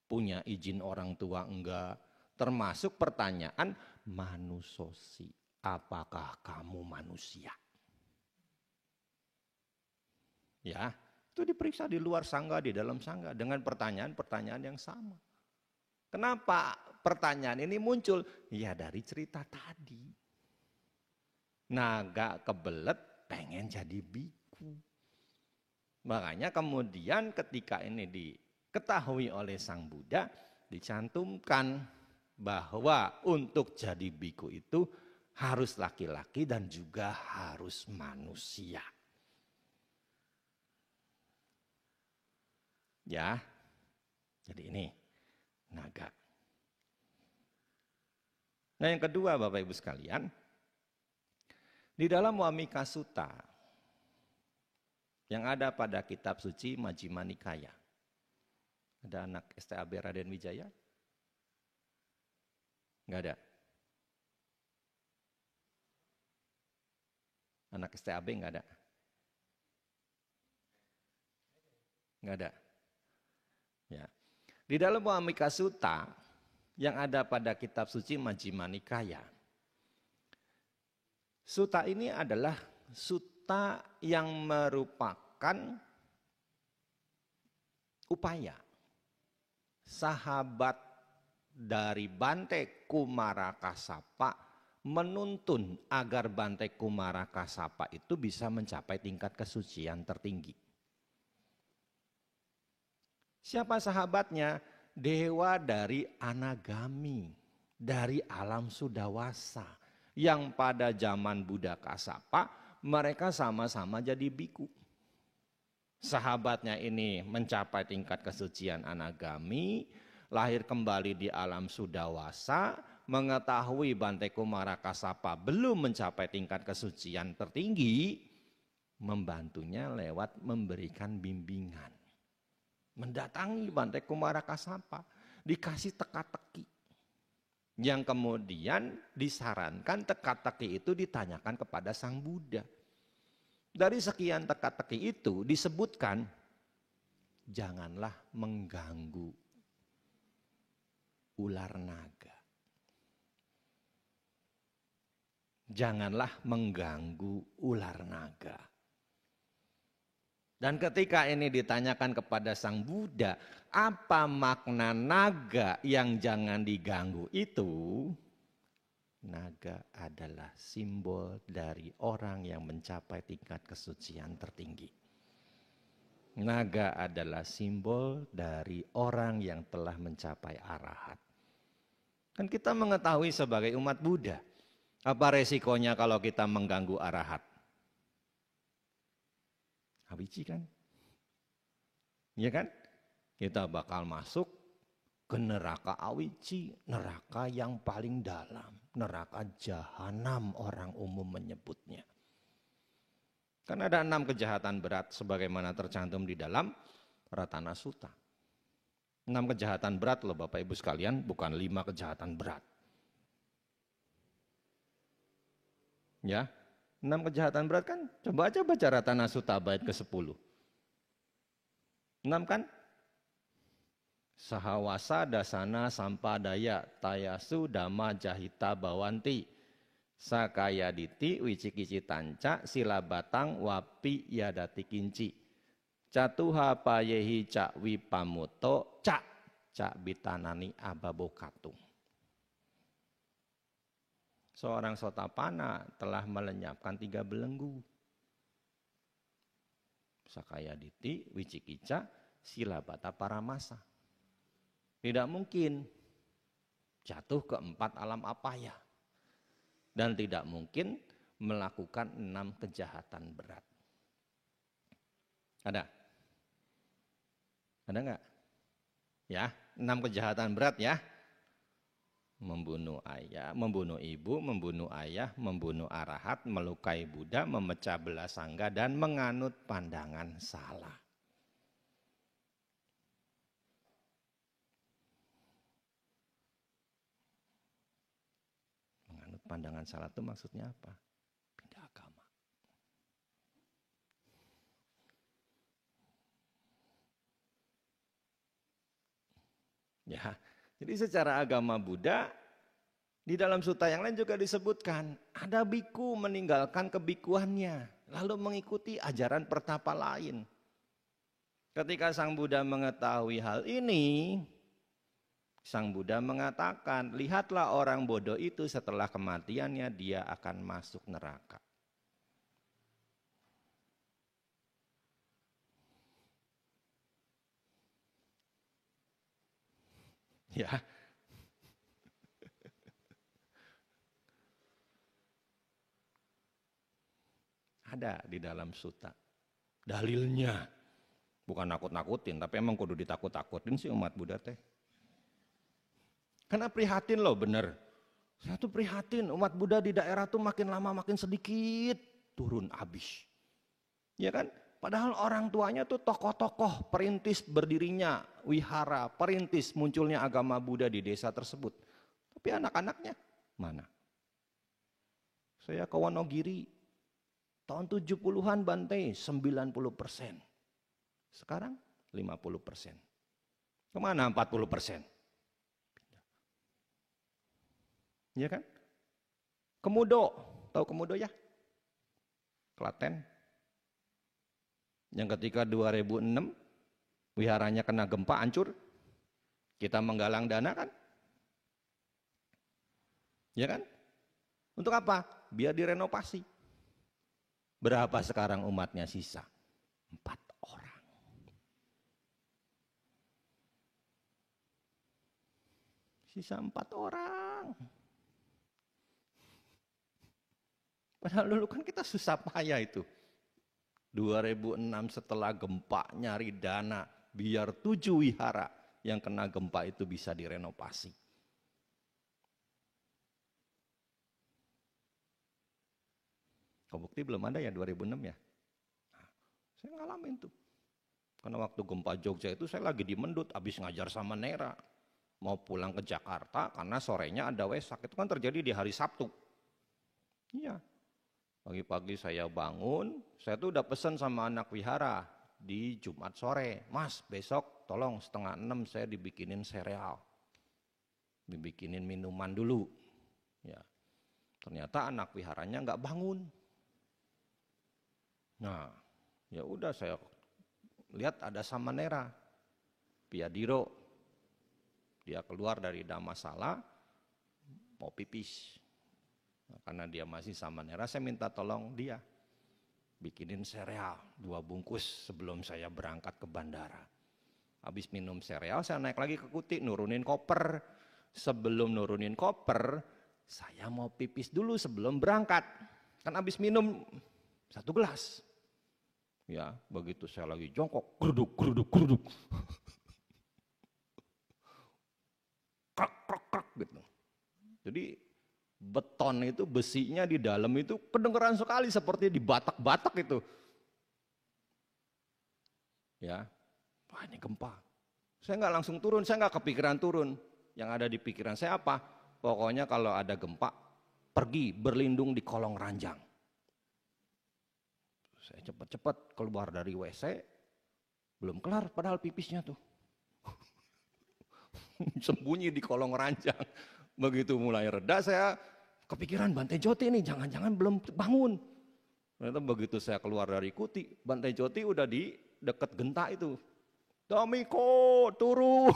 Punya izin orang tua enggak? Termasuk pertanyaan manusosi. Apakah kamu manusia? Ya, itu diperiksa di luar sangga, di dalam sangga dengan pertanyaan-pertanyaan yang sama. Kenapa pertanyaan ini muncul? Ya dari cerita tadi. Naga kebelet pengen jadi biku. Makanya kemudian ketika ini diketahui oleh Sang Buddha, dicantumkan bahwa untuk jadi biku itu harus laki-laki dan juga harus manusia. Ya, jadi ini naga. Nah yang kedua Bapak Ibu sekalian, di dalam Wamika Sutta yang ada pada kitab suci Majjhima Nikaya, ada anak STAB Raden Wijaya? Enggak ada? Anak STAB enggak ada? Enggak ada? Ya. Di dalam Wamika Sutta yang ada pada kitab suci Majjhima Nikaya, sutta ini adalah sutta yang merupakan upaya sahabat dari Bante Kumarakasapa menuntun agar Bante Kumarakasapa itu bisa mencapai tingkat kesucian tertinggi. Siapa sahabatnya? Dewa dari Anagami, dari alam Sudawasa, Yang pada zaman Buddha Kassapa, mereka sama-sama jadi biku. Sahabatnya ini mencapai tingkat kesucian anagami, lahir kembali di alam Sudawasa, mengetahui Bante Kumara Kassapa belum mencapai tingkat kesucian tertinggi, membantunya lewat memberikan bimbingan. Mendatangi Bante Kumara Kassapa, dikasih teka-teki. Yang kemudian disarankan teka-teki itu ditanyakan kepada Sang Buddha. Dari sekian teka-teki itu disebutkan, janganlah mengganggu ular naga. Janganlah mengganggu ular naga. Dan ketika ini ditanyakan kepada Sang Buddha, apa makna naga yang jangan diganggu itu? Naga adalah simbol dari orang yang mencapai tingkat kesucian tertinggi. Naga adalah simbol dari orang yang telah mencapai arahat. Kan kita mengetahui sebagai umat Buddha, apa resikonya kalau kita mengganggu arahat? Awici kan? Ya kan? Kita bakal masuk ke neraka awici, neraka yang paling dalam, neraka jahanam orang umum menyebutnya. Kan ada 6 kejahatan berat sebagaimana tercantum di dalam Ratana Sutta. 6 kejahatan berat loh Bapak Ibu sekalian, bukan 5 kejahatan berat. Ya, 6 kejahatan berat kan, coba aja baca Ratana Sutta bait ke-10. 6 kan? Sahawasa dasana sampadaya tayasu dhamma jahita bawanti sakaya diti wicikici tanca silabatang wapi yadati kinci catuha payehi cak wipamuto cak bitanani ababokatung. Seorang sotapana telah melenyapkan 3 belenggu. Sakaya diti wicikica silabata paramasa. Tidak mungkin jatuh ke 4 alam apaya. Dan tidak mungkin melakukan 6 kejahatan berat. Ada? Ada enggak? Ya, 6 kejahatan berat ya. Membunuh ayah, membunuh ibu, membunuh ayah, membunuh arahat, melukai Buddha, memecah belah sangga, dan menganut pandangan salah. Menganut pandangan salah itu maksudnya apa? Pindah agama. Ya, jadi secara agama Buddha, di dalam sutta yang lain juga disebutkan, ada biku meninggalkan kebikuannya, lalu mengikuti ajaran pertapa lain. Ketika Sang Buddha mengetahui hal ini, Sang Buddha mengatakan, lihatlah orang bodoh itu setelah kematiannya dia akan masuk neraka. Ya, ada di dalam sutta. Dalilnya, bukan nakut-nakutin, tapi emang kudu ditakut-takutin sih umat Buddha teh. Karena prihatin loh bener. Saya tuh prihatin, umat Buddha di daerah tuh makin lama makin sedikit turun habis. Ya kan? Padahal orang tuanya tuh tokoh-tokoh perintis berdirinya wihara, perintis munculnya agama Buddha di desa tersebut. Tapi anak-anaknya mana? Saya ke Wonogiri, tahun 70-an Bante 90%. Sekarang 50%. Kemana 40%? Iya kan? Kemudo, tahu Kemudo ya? Klaten. Yang ketika 2006 wiharanya kena gempa hancur, kita menggalang dana kan? Ya kan? Untuk apa? Biar direnovasi. Berapa sekarang umatnya sisa? 4 orang. Sisa 4 orang. Padahal dulu kan kita susah payah itu. 2006 setelah gempa nyari dana biar 7 wihara yang kena gempa itu bisa direnovasi. Bukti belum ada ya 2006 ya. Nah, saya ngalamin tuh. Karena waktu gempa Jogja itu saya lagi di Mendut, habis ngajar sama Nera. Mau pulang ke Jakarta karena sorenya ada Wesak. Itu kan terjadi di hari Sabtu. Iya. Pagi-pagi saya bangun, saya tuh udah pesen sama anak wihara di Jumat sore. Mas, besok tolong 5:30 saya dibikinin sereal. Dibikinin minuman dulu. Ya. Ternyata anak wiharanya nggak bangun. Nah, ya udah saya lihat ada Samanera, Piadiro, dia keluar dari Damasala mau pipis. Nah, karena dia masih Samanera, saya minta tolong dia bikinin sereal 2 bungkus sebelum saya berangkat ke bandara. Habis minum sereal, saya naik lagi ke Kuti, nurunin koper. Sebelum nurunin koper, saya mau pipis dulu sebelum berangkat. Kan habis minum 1 gelas. Ya, begitu saya lagi jongkok, geruduk. Krak gitu. Jadi beton itu, besinya di dalam itu kedengeran sekali seperti di batak-batak itu. Ya, wah ini gempa. Saya nggak langsung turun, saya nggak kepikiran turun. Yang ada di pikiran saya apa? Pokoknya kalau ada gempa, pergi berlindung di kolong ranjang. Saya cepat-cepat keluar dari WC, belum kelar padahal pipisnya tuh. Sembunyi di kolong ranjang. Begitu mulai reda saya kepikiran Bante Joti nih, jangan-jangan belum bangun. Ternyata begitu saya keluar dari Kuti, Bante Joti udah di dekat genta itu. Damiko, turun.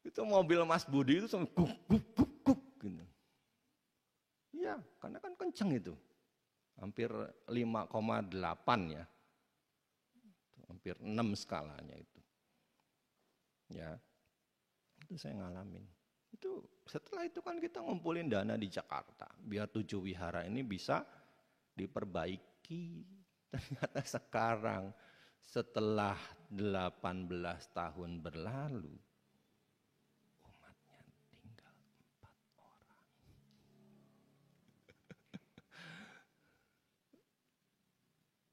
Itu mobil Mas Budi itu sampai guk gitu. Iya, karena kan kenceng itu. Hampir 5,8 ya. Hampir 6 skalanya itu. Ya. Itu saya ngalamin. Itu setelah itu kan kita ngumpulin dana di Jakarta biar 7 wihara ini bisa diperbaiki. Ternyata sekarang setelah 18 tahun berlalu, umatnya tinggal 4 orang.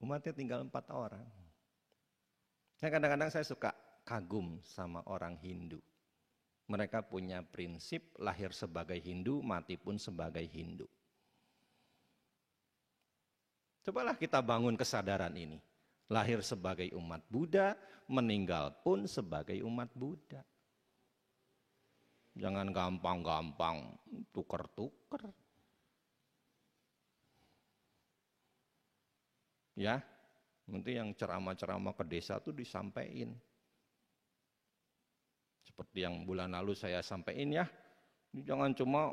Umatnya tinggal 4 orang. Kadang-kadang saya suka kagum sama orang Hindu. Mereka punya prinsip lahir sebagai Hindu, mati pun sebagai Hindu. Cobalah kita bangun kesadaran ini. Lahir sebagai umat Buddha, meninggal pun sebagai umat Buddha. Jangan gampang-gampang tuker-tuker. Ya, nanti yang ceramah-ceramah ke desa tuh disampaikan. Seperti yang bulan lalu saya sampaikan ya, jangan cuma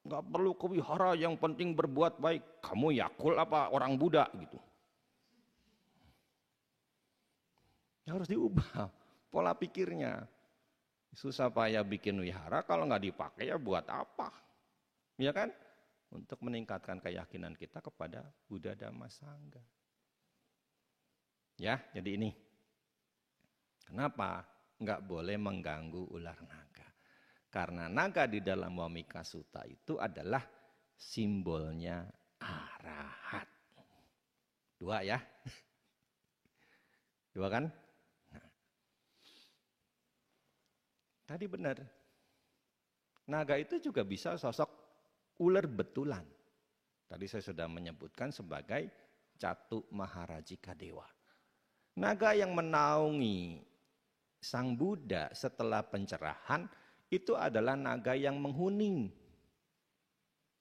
nggak perlu ke wihara, yang penting berbuat baik. Kamu Yakul apa orang Buddha gitu. Harus diubah pola pikirnya. Susah payah bikin wihara kalau nggak dipakai ya buat apa? Ya kan? Untuk meningkatkan keyakinan kita kepada Buddha Dhamma Sangha. Ya, jadi ini. Kenapa nggak boleh mengganggu ular naga? Karena naga di dalam Wamika Sutta itu adalah simbolnya arahat. 2 ya. 2 kan? Nah. Tadi benar. Naga itu juga bisa sosok ular betulan. Tadi saya sudah menyebutkan sebagai Catu Maharajika Dewa. Naga yang menaungi Sang Buddha setelah pencerahan itu adalah naga yang menghuni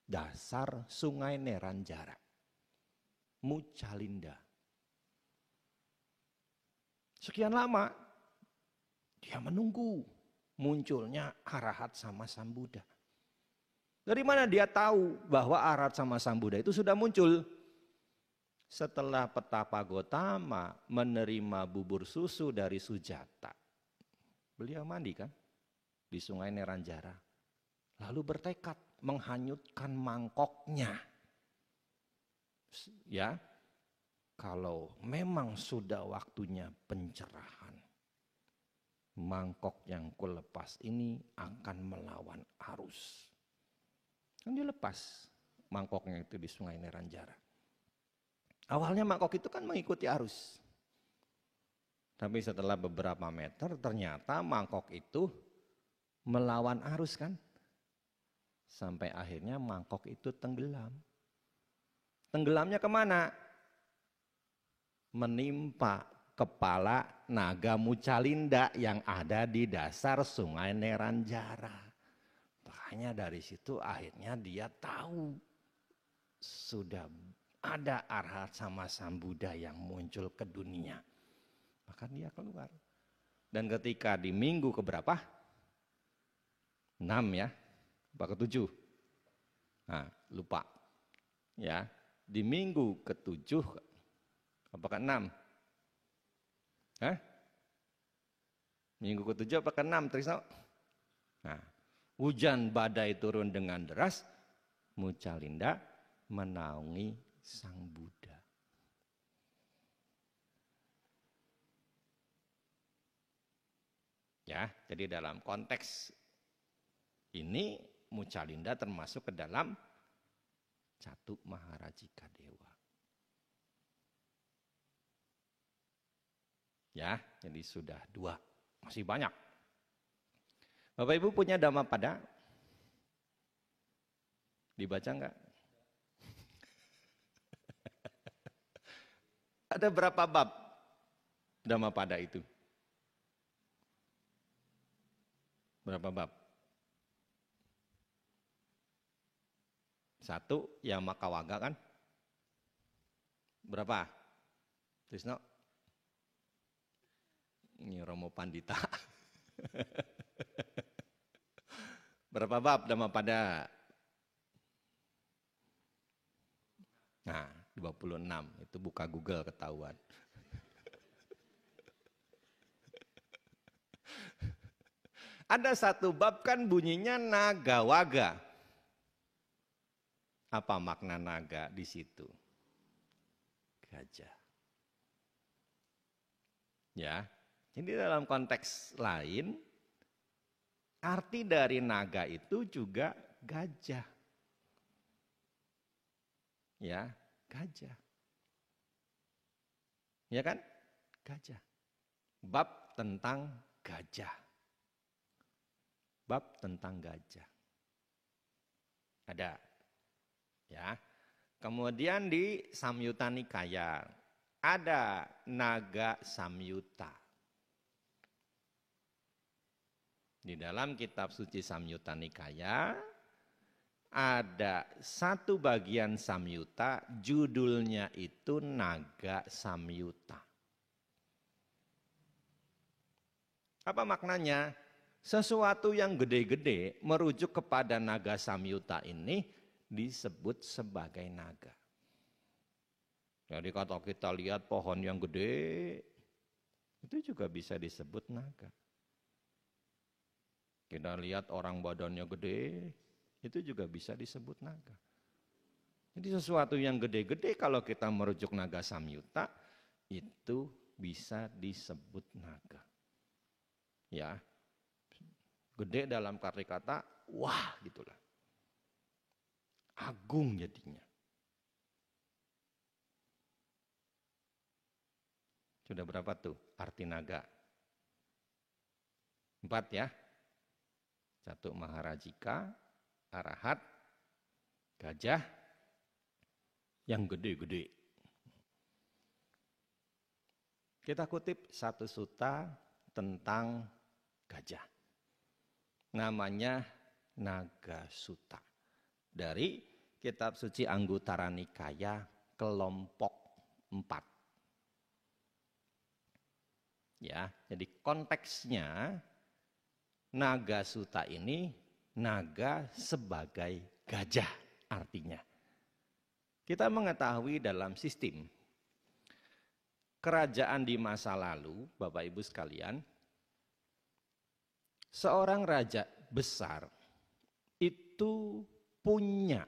dasar Sungai Neranjara, Muchalinda. Sekian lama dia menunggu munculnya arahat sama Sang Buddha. Dari mana dia tahu bahwa arahat sama Sang Buddha itu sudah muncul? Setelah Petapa Gotama menerima bubur susu dari Sujata. Beliau mandi kan? di Sungai Neranjara. Lalu bertekad menghanyutkan mangkoknya. Ya, kalau memang sudah waktunya pencerahan, mangkok yang kulepas ini akan melawan arus. Kan dilepas mangkoknya itu di Sungai Neranjara. Awalnya mangkok itu kan mengikuti arus. Tapi setelah beberapa meter ternyata mangkok itu melawan arus kan. Sampai akhirnya mangkok itu tenggelam. Tenggelamnya kemana? Menimpa kepala naga Mucalinda yang ada di dasar Sungai Neranjara. Makanya dari situ akhirnya dia tahu sudah ada Arhat sama Sang Buddha yang muncul ke dunia. Maka dia keluar. Dan ketika di minggu keberapa? 6 ya, apa ke-7? Nah, lupa. Ya, di minggu ke-7 apa ke-6? Hah? Minggu ke-7 apa ke-6, Trisno? Nah, hujan badai turun dengan deras, Mucalinda menaungi Sang Buddha. Ya, jadi dalam konteks ini Mucalinda termasuk ke dalam Catuk Maharajika Dewa. Ya, jadi sudah 2, masih banyak. Bapak Ibu punya Dhammapada? Dibaca enggak? Ada berapa bab Dhammapada itu? Berapa bab? 1 Yamakawaga kan? Berapa? Trisno? Ini Romo Pandita. Berapa bab Dhammapada? Nah, 26. Itu buka Google ketahuan. Ada 1 bab kan bunyinya Nagawaga. Apa makna naga di situ? Gajah. Ya. Jadi dalam konteks lain, arti dari naga itu juga gajah. Ya, gajah. Ya kan? Gajah. Bab tentang gajah. Bab tentang gajah. Ada. Ya. Kemudian di Samyutta Nikaya ada Naga Samyutta. Di dalam kitab suci Samyutta Nikaya ada 1 bagian Samyutta, judulnya itu Naga Samyutta. Apa maknanya? Sesuatu yang gede-gede merujuk kepada Naga Samyutta ini disebut sebagai naga. Jadi kalau kita lihat pohon yang gede, itu juga bisa disebut naga. Kita lihat orang badannya gede, itu juga bisa disebut naga. Jadi sesuatu yang gede-gede kalau kita merujuk Naga Samyutta, itu bisa disebut naga. Ya, gede dalam arti kata, wah gitulah. Agung jadinya. Sudah berapa tuh arti naga? 4 ya. Catuk Maharajika, Arahat, gajah, yang gede-gede. Kita kutip 1 sutta tentang gajah. Namanya Naga Sutta. Dari kitab suci Anguttara Nikaya kelompok 4. Ya, jadi konteksnya Naga Sutta ini naga sebagai gajah artinya. Kita mengetahui dalam sistem kerajaan di masa lalu, Bapak Ibu sekalian, Seorang raja besar itu punya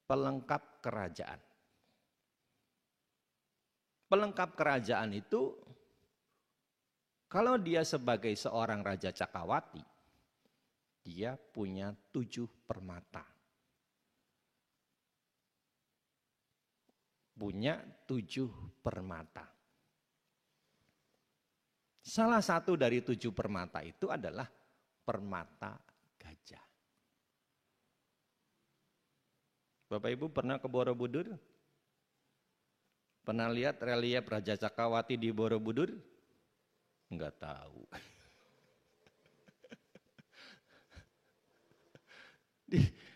pelengkap kerajaan. Pelengkap kerajaan itu, kalau dia sebagai seorang Raja Cakrawati, dia punya 7 permata. Punya 7 permata. Salah satu dari 7 permata itu adalah permata gajah. Bapak Ibu pernah ke Borobudur? Pernah lihat relief Raja Cakrawati di Borobudur? Enggak tahu.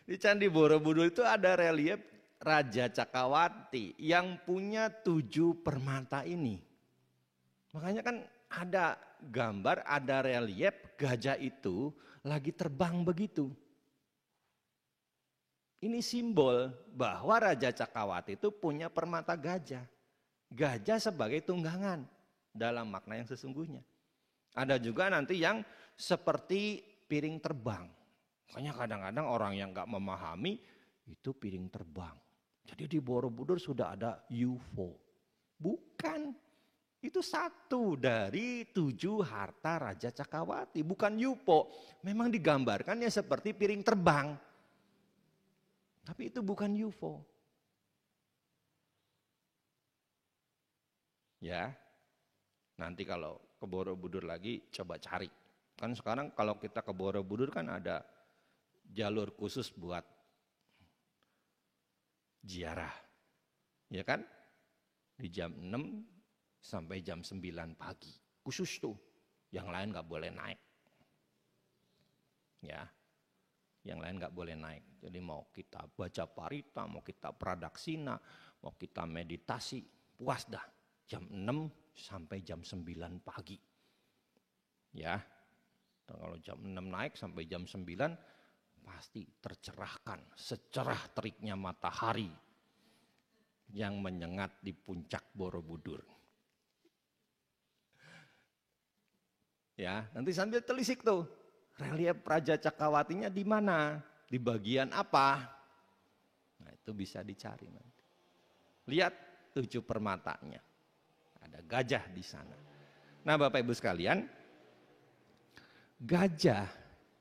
Di Candi Borobudur itu ada relief Raja Cakrawati yang punya 7 permata ini. Makanya kan ada gambar, ada relief gajah itu lagi terbang begitu. Ini simbol bahwa Raja Cakrawati itu punya permata gajah. Gajah sebagai tunggangan dalam makna yang sesungguhnya. Ada juga nanti yang seperti piring terbang. Makanya kadang-kadang orang yang gak memahami itu piring terbang. Jadi di Borobudur sudah ada UFO. Bukan. Itu satu dari 7 harta Raja Cakrawati. Bukan UFO. Memang digambarkannya seperti piring terbang. Tapi itu bukan UFO. Ya, nanti kalau ke Borobudur lagi coba cari. Kan sekarang kalau kita ke Borobudur kan ada jalur khusus buat ziarah. Ya kan? Di jam 6 sampai jam 9 pagi. Khusus tuh. Yang lain gak boleh naik. Ya. Yang lain gak boleh naik. Jadi mau kita baca parita, mau kita pradaksina, mau kita meditasi, puas dah. Jam 6 sampai jam 9 pagi. Ya. Dan kalau jam 6 naik sampai jam 9 pasti tercerahkan secerah teriknya matahari yang menyengat di puncak Borobudur. Ya, nanti sambil telisik tuh. Relief Raja Cakrawatinya di mana? Di bagian apa? Nah, itu bisa dicari nanti. Lihat 7 permatanya. Ada gajah di sana. Nah, Bapak Ibu sekalian, gajah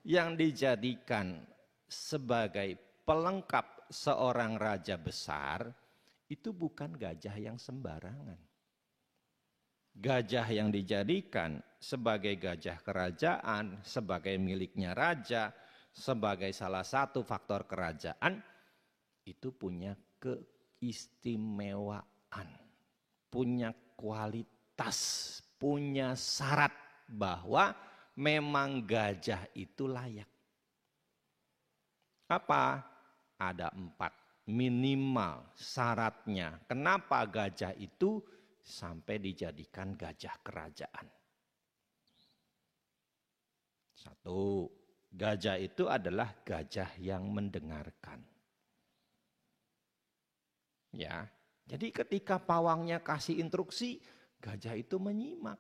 yang dijadikan sebagai pelengkap seorang raja besar itu bukan gajah yang sembarangan. Gajah yang dijadikan sebagai gajah kerajaan, sebagai miliknya raja, sebagai salah satu faktor kerajaan, itu punya keistimewaan, punya kualitas, punya syarat bahwa memang gajah itu layak. Apa? Ada 4 minimal syaratnya. Kenapa gajah itu sampai dijadikan gajah kerajaan? 1, gajah itu adalah gajah yang mendengarkan. Ya, jadi ketika pawangnya kasih instruksi, gajah itu menyimak.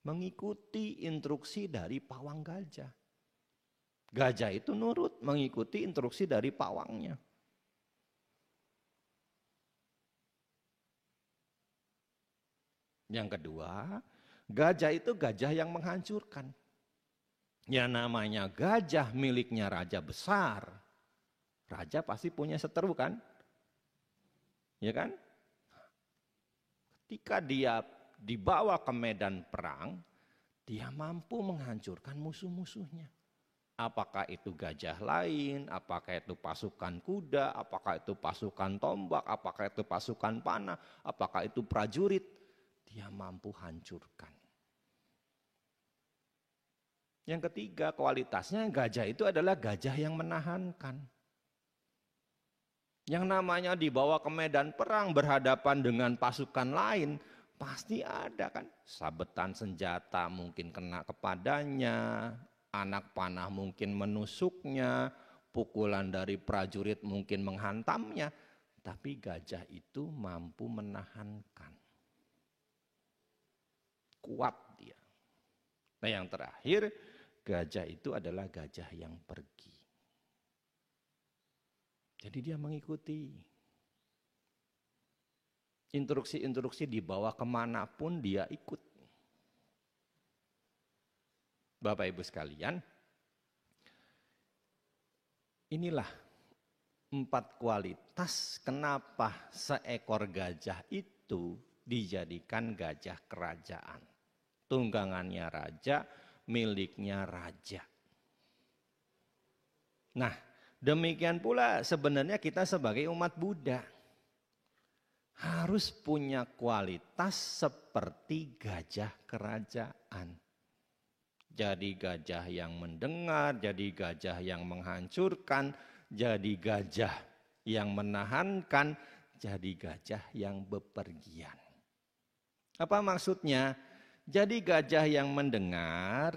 Mengikuti instruksi dari pawang gajah. Gajah itu nurut mengikuti instruksi dari pawangnya. Yang kedua, gajah itu gajah yang menghancurkan. Ya namanya gajah miliknya raja besar. Raja pasti punya seteru kan? Ya kan? Ketika dia dibawa ke medan perang, dia mampu menghancurkan musuh-musuhnya. Apakah itu gajah lain, apakah itu pasukan kuda, apakah itu pasukan tombak, apakah itu pasukan panah, apakah itu prajurit, dia mampu hancurkan. Yang ketiga, kualitasnya gajah itu adalah gajah yang menahankan. Yang namanya dibawa ke medan perang berhadapan dengan pasukan lain, pasti ada kan sabetan senjata mungkin kena kepadanya, anak panah mungkin menusuknya, pukulan dari prajurit mungkin menghantamnya. Tapi gajah itu mampu menahankan. Kuat dia. Nah yang terakhir, gajah itu adalah gajah yang pergi. Jadi dia mengikuti. Instruksi-instruksi dibawa kemanapun dia ikut. Bapak Ibu sekalian, inilah 4 kualitas kenapa seekor gajah itu dijadikan gajah kerajaan. Tunggangannya raja, miliknya raja. Nah, demikian pula sebenarnya kita sebagai umat Buddha harus punya kualitas seperti gajah kerajaan. Jadi gajah yang mendengar, jadi gajah yang menghancurkan, jadi gajah yang menahankan, jadi gajah yang bepergian. Apa maksudnya? Jadi gajah yang mendengar,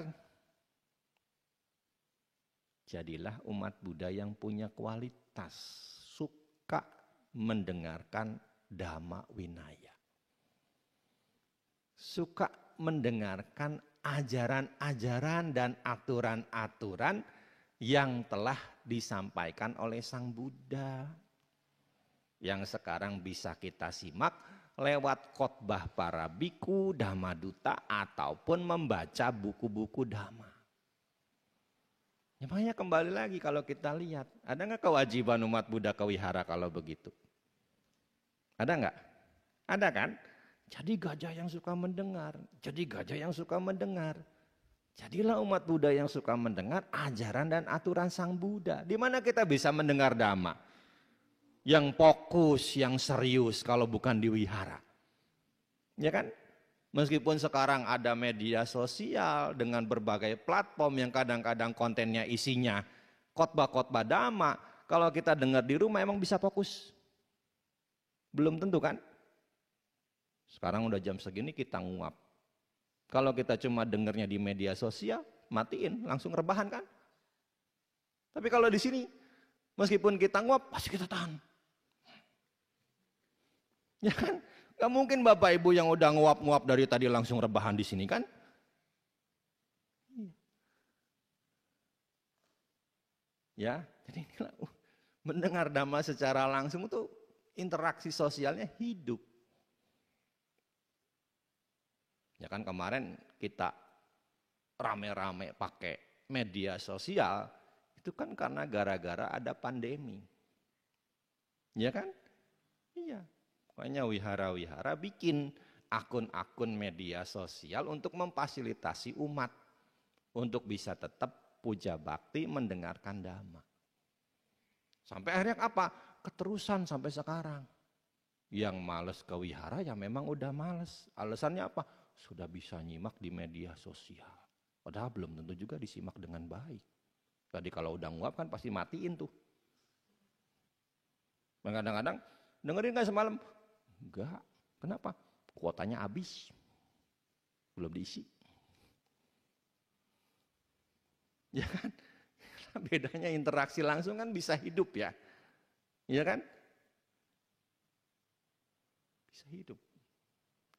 jadilah umat Buddha yang punya kualitas, suka mendengarkan Dhamma Winaya. Suka mendengarkan ajaran-ajaran dan aturan-aturan yang telah disampaikan oleh Sang Buddha. Yang sekarang bisa kita simak lewat khotbah para biku, dhammaduta, ataupun membaca buku-buku dhamma. Ya, makanya kembali lagi kalau kita lihat, ada nggak kewajiban umat Buddha ke wihara kalau begitu? Ada nggak? Ada kan? Jadi gajah yang suka mendengar, jadi gajah yang suka mendengar. Jadilah umat Buddha yang suka mendengar ajaran dan aturan Sang Buddha. Di mana kita bisa mendengar dhamma? Yang fokus, yang serius kalau bukan di wihara. Ya kan? Meskipun sekarang ada media sosial dengan berbagai platform yang kadang-kadang kontennya isinya khotbah-khotbah dhamma, kalau kita dengar di rumah emang bisa fokus? Belum tentu kan? Sekarang udah jam segini kita nguap. Kalau kita cuma dengarnya di media sosial, matiin, langsung rebahan kan? Tapi kalau di sini, meskipun kita nguap, pasti kita tahan. Ya kan? Gak mungkin Bapak Ibu yang udah nguap-nguap dari tadi langsung rebahan di sini kan? Ya, jadi inilah mendengar dhamma secara langsung itu interaksi sosialnya hidup. Ya kan kemarin kita rame-rame pakai media sosial, itu kan karena gara-gara ada pandemi. Ya kan? Iya. Makanya wihara-wihara bikin akun-akun media sosial untuk memfasilitasi umat. Untuk bisa tetap puja bakti mendengarkan dhamma. Sampai akhirnya apa? Keterusan sampai sekarang. Yang males ke wihara ya memang udah males. Alasannya apa? Sudah bisa nyimak di media sosial. Padahal belum tentu juga disimak dengan baik. Tadi kalau udah nguap kan pasti matiin tuh. Kadang-kadang dengerin gak semalam? Enggak. Kenapa? Kuotanya habis. Belum diisi. Ya kan? Bedanya interaksi langsung kan bisa hidup ya. Iya kan? Bisa hidup.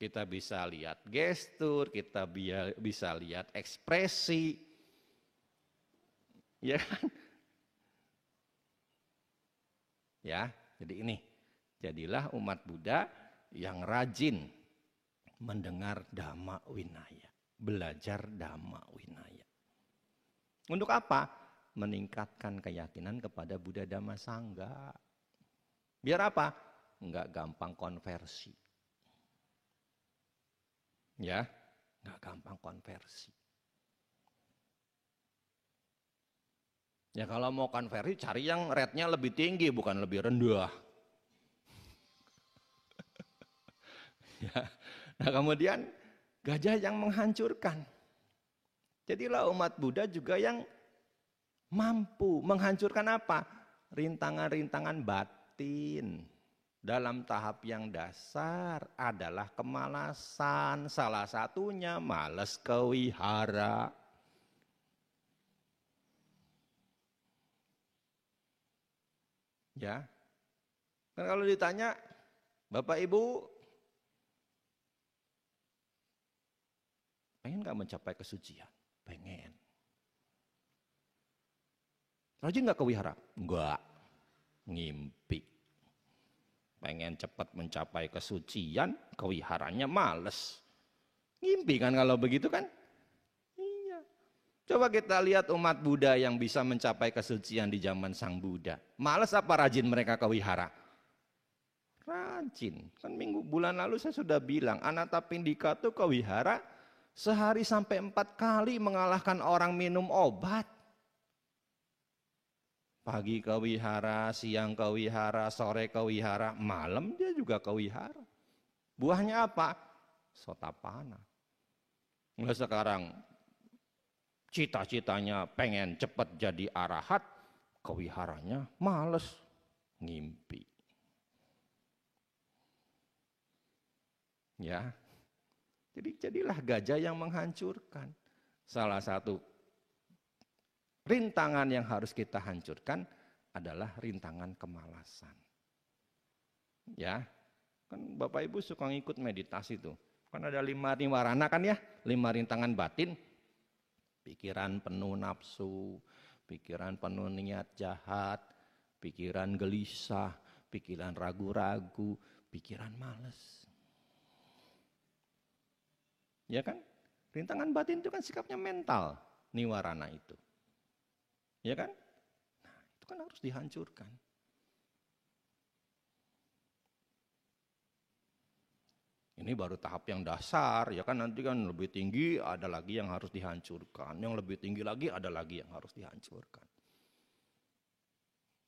Kita bisa lihat gestur, kita bisa lihat ekspresi. Ya kan? Ya, jadi ini. Jadilah umat Buddha yang rajin mendengar Dhamma Winaya. Belajar Dhamma Winaya. Untuk apa? Meningkatkan keyakinan kepada Buddha Dhamma Sangha. Biar apa? Enggak gampang konversi. Ya, enggak gampang konversi. Ya kalau mau konversi cari yang rate-nya lebih tinggi bukan lebih rendah. Ya. Nah kemudian gajah yang menghancurkan. Jadilah umat Buddha juga yang mampu menghancurkan apa? Rintangan-rintangan batin. Dalam tahap yang dasar adalah kemalasan. Salah satunya malas ke wihara. Ya. Kan kalau ditanya, Bapak Ibu, pengen nggak mencapai kesucian? Pengen. Rajin nggak ke wihara? Enggak. Ngimpi. Pengen cepat mencapai kesucian, ke wiharanya males. Ngimpi kan kalau begitu kan? Iya. Coba kita lihat umat Buddha yang bisa mencapai kesucian di zaman Sang Buddha. Males apa rajin mereka ke wihara? Rajin. Kan bulan lalu saya sudah bilang, Anathapindika tuh ke wihara sehari sampai 4 kali mengalahkan orang minum obat. Pagi ke wihara, siang ke wihara, sore ke wihara, malam dia juga ke wihara. Buahnya apa? Sotapanna. Nah sekarang cita-citanya pengen cepat jadi arahat, ke wiharanya males, ngimpi. Ya, jadi jadilah gajah yang menghancurkan. Salah satu rintangan yang harus kita hancurkan adalah rintangan kemalasan. Ya, kan Bapak Ibu suka ngikut meditasi tuh. Kan ada 5 niwarana kan ya, 5 rintangan batin. Pikiran penuh nafsu, pikiran penuh niat jahat, pikiran gelisah, pikiran ragu-ragu, pikiran malas. Ya kan? Rintangan batin itu kan sikapnya mental, niwarana itu. Ya kan? Nah, itu kan harus dihancurkan. Ini baru tahap yang dasar, ya kan nanti kan lebih tinggi ada lagi yang harus dihancurkan. Yang lebih tinggi lagi ada lagi yang harus dihancurkan.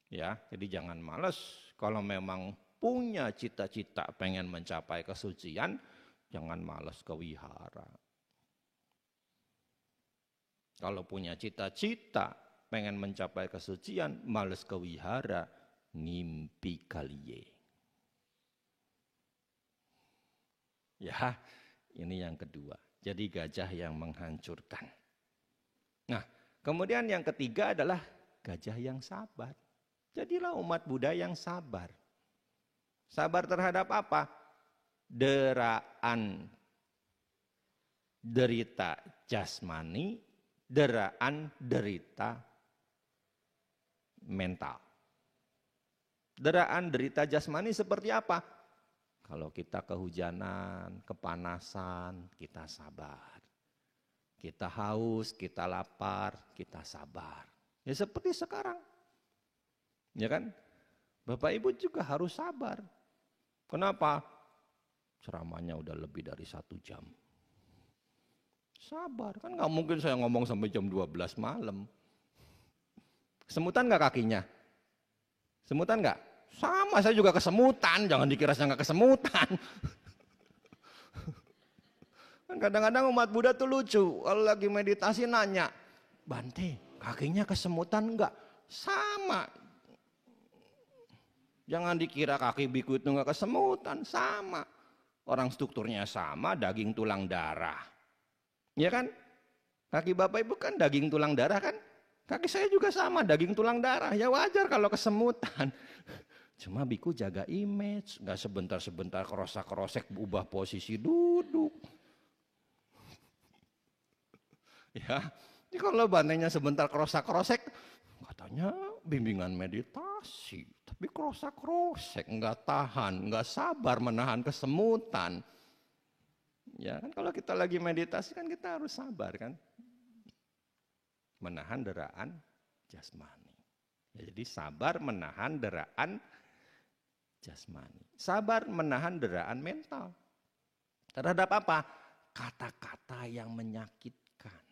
Ya, jadi jangan malas kalau memang punya cita-cita pengen mencapai kesucian, jangan malas ke wihara. Kalau punya cita-cita pengen mencapai kesucian, malas ke wihara, ngimpi kaliye. Ya, ini yang kedua. Jadi gajah yang menghancurkan. Nah, kemudian yang ketiga adalah gajah yang sabar. Jadilah umat Buddha yang sabar. Sabar terhadap apa? Deraan derita jasmani, deraan derita mental. Deraan derita jasmani seperti apa? Kalau kita kehujanan, kepanasan, kita sabar. Kita haus, kita lapar, kita sabar. Ya seperti sekarang. Ya kan? Bapak Ibu juga harus sabar. Kenapa? Ceramahnya udah lebih dari 1 jam. Sabar, kan nggak mungkin saya ngomong sampai jam 12 malam. Kesemutan nggak kakinya? Semutan nggak? Sama, saya juga kesemutan, jangan dikira saya nggak kesemutan. Kan kadang-kadang umat Buddha tuh lucu, kalau lagi meditasi nanya, Bante, kakinya kesemutan nggak? Sama. Jangan dikira kaki biku itu nggak kesemutan, sama. Orang strukturnya sama, daging tulang darah. Ya kan? Kaki Bapak Ibu kan daging tulang darah kan? Kaki saya juga sama, daging tulang darah. Ya wajar kalau kesemutan. Cuma biku jaga image, nggak sebentar-sebentar kerosak-kerosek ubah posisi duduk. Ya, ini kalau bantainya sebentar kerosak-kerosek, katanya bimbingan meditasi, tapi kerosak-kerosek, nggak tahan, nggak sabar menahan kesemutan. Ya kan kalau kita lagi meditasi kan kita harus sabar kan, menahan deraan jasmani. Ya, jadi sabar menahan deraan jasmani, sabar menahan deraan mental. Terhadap apa? Kata-kata yang menyakitkan.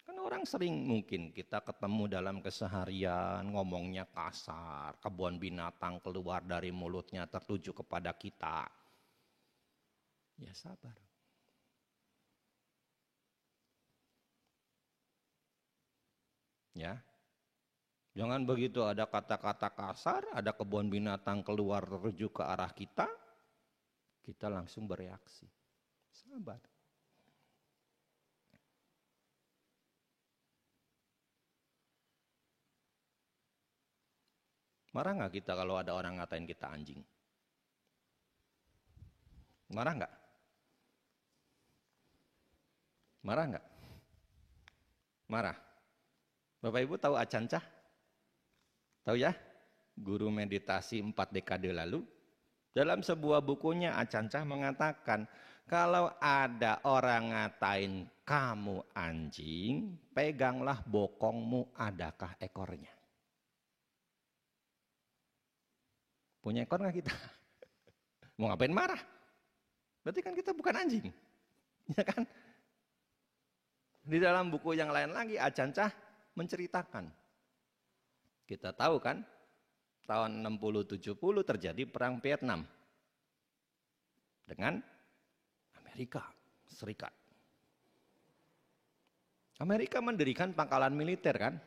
Kan orang sering mungkin kita ketemu dalam keseharian ngomongnya kasar, kebun binatang keluar dari mulutnya tertuju kepada kita. Ya sabar. Ya. Jangan begitu ada kata-kata kasar, ada kebun binatang keluar tertuju ke arah kita, kita langsung bereaksi. Sabar. Marah nggak kita kalau ada orang ngatain kita anjing? Marah nggak? Marah nggak? Marah. Bapak Ibu tahu Acancah? Tahu ya? Guru meditasi 4 dekade lalu. Dalam sebuah bukunya Acancah mengatakan, kalau ada orang ngatain kamu anjing, peganglah bokongmu, adakah ekornya? Punya ekor nggak kita? Mau ngapain marah? Berarti kan kita bukan anjing. Ya kan? Di dalam buku yang lain lagi, Acancah menceritakan. Kita tahu kan, tahun 60-70 terjadi perang Vietnam dengan Amerika Serikat. Amerika mendirikan pangkalan militer kan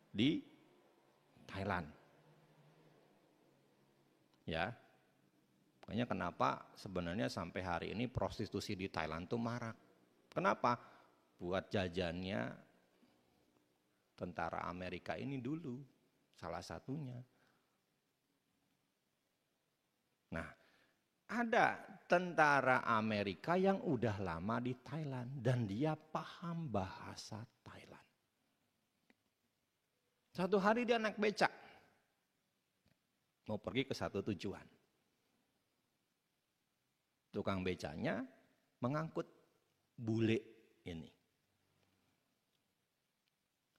di Thailand. Ya, makanya kenapa sebenarnya sampai hari ini prostitusi di Thailand tuh marak. Kenapa? Buat jajannya tentara Amerika ini dulu, salah satunya. Nah, ada tentara Amerika yang udah lama di Thailand dan dia paham bahasa Thailand. Satu hari dia naik becak, mau pergi ke satu tujuan. Tukang becaknya mengangkut bule ini.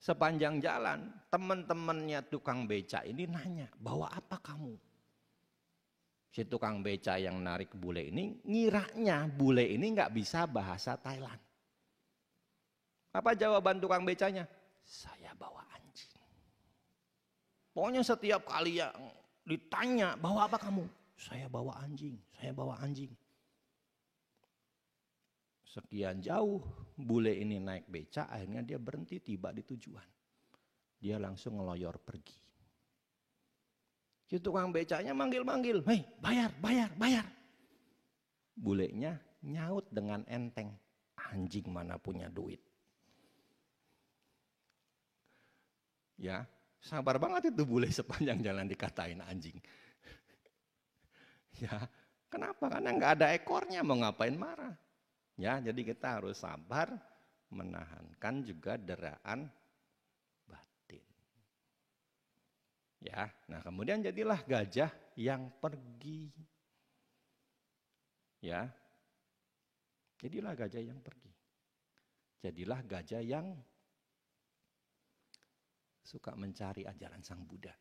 Sepanjang jalan, teman-temannya tukang becak ini nanya, bawa apa kamu? Si tukang beca yang narik bule ini ngiranya bule ini nggak bisa bahasa Thailand. Apa jawaban tukang becanya? Saya bawa anjing. Pokoknya setiap kali yang ditanya bawa apa kamu? Saya bawa anjing, saya bawa anjing. Sekian jauh bule ini naik beca, akhirnya dia berhenti, tiba di tujuan. Dia langsung ngeloyor pergi. Si tukang becanya manggil-manggil, hei bayar, bayar, bayar. Bulenya nyaut dengan enteng, anjing mana punya duit. Ya, sabar banget itu bule sepanjang jalan dikatain anjing. Ya, kenapa? Karena nggak ada ekornya, mau ngapain marah. Ya, jadi kita harus sabar, menahankan juga deraan batin. Ya, nah kemudian jadilah gajah yang pergi. Ya, jadilah gajah yang pergi. Jadilah gajah yang suka mencari ajaran Sang Buddha.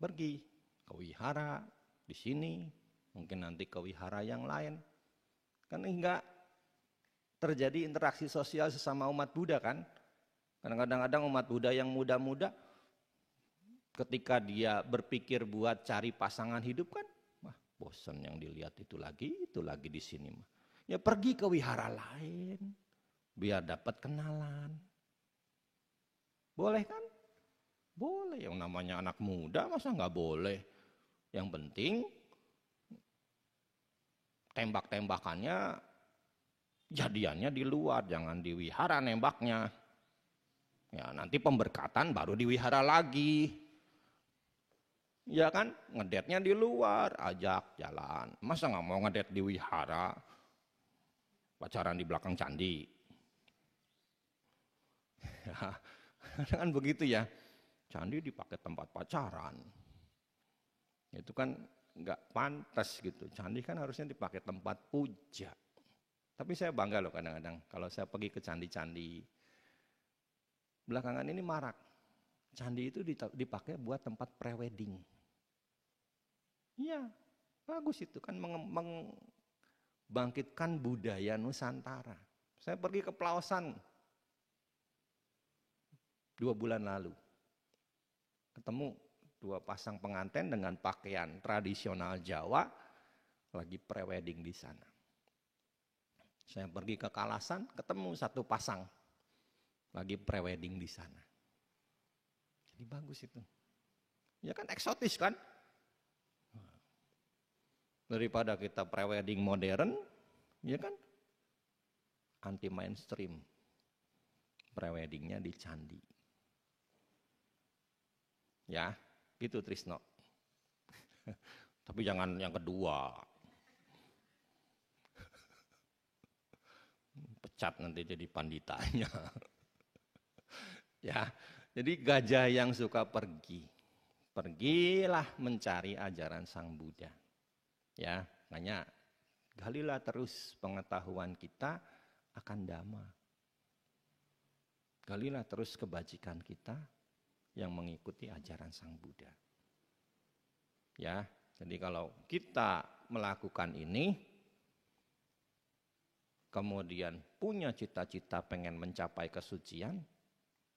Pergi ke wihara di sini, mungkin nanti ke wihara yang lain. Kan enggak terjadi interaksi sosial sesama umat Buddha kan. Kadang-kadang umat Buddha yang muda-muda ketika dia berpikir buat cari pasangan hidup kan, wah bosan yang dilihat itu lagi di sini mah. Ya pergi ke wihara lain biar dapat kenalan. Boleh kan? Boleh, yang namanya anak muda masa nggak boleh. Yang penting tembak-tembakannya jadiannya di luar, jangan di wihara nembaknya. Ya nanti pemberkatan baru di wihara lagi. Ya kan, ngedetnya di luar, ajak jalan. Masa nggak mau ngedet di wihara, pacaran di belakang candi? Ya, kan begitu ya. Candi dipakai tempat pacaran. Itu kan nggak pantas gitu. Candi kan harusnya dipakai tempat puja. Tapi saya bangga loh kadang-kadang kalau saya pergi ke candi-candi. Belakangan ini marak. Candi itu dipakai buat tempat prewedding. Iya, bagus itu kan membangkitkan budaya Nusantara. Saya pergi ke Pelausan 2 bulan lalu. Ketemu 2 pasang pengantin dengan pakaian tradisional Jawa lagi prewedding di sana. Saya pergi ke Kalasan, ketemu 1 pasang lagi prewedding di sana. Jadi bagus itu. Ya kan eksotis kan? Daripada kita prewedding modern, ya kan? Anti mainstream. preweddingnya di candi. Ya, gitu Trisno. Tapi jangan yang kedua. Pecat nanti jadi panditanya. Ya, jadi gajah yang suka pergi. Pergilah mencari ajaran Sang Buddha. Ya, makanya galilah terus pengetahuan kita akan Dhamma. Galilah terus kebajikan kita yang mengikuti ajaran Sang Buddha. Ya, jadi kalau kita melakukan ini, kemudian punya cita-cita pengen mencapai kesucian,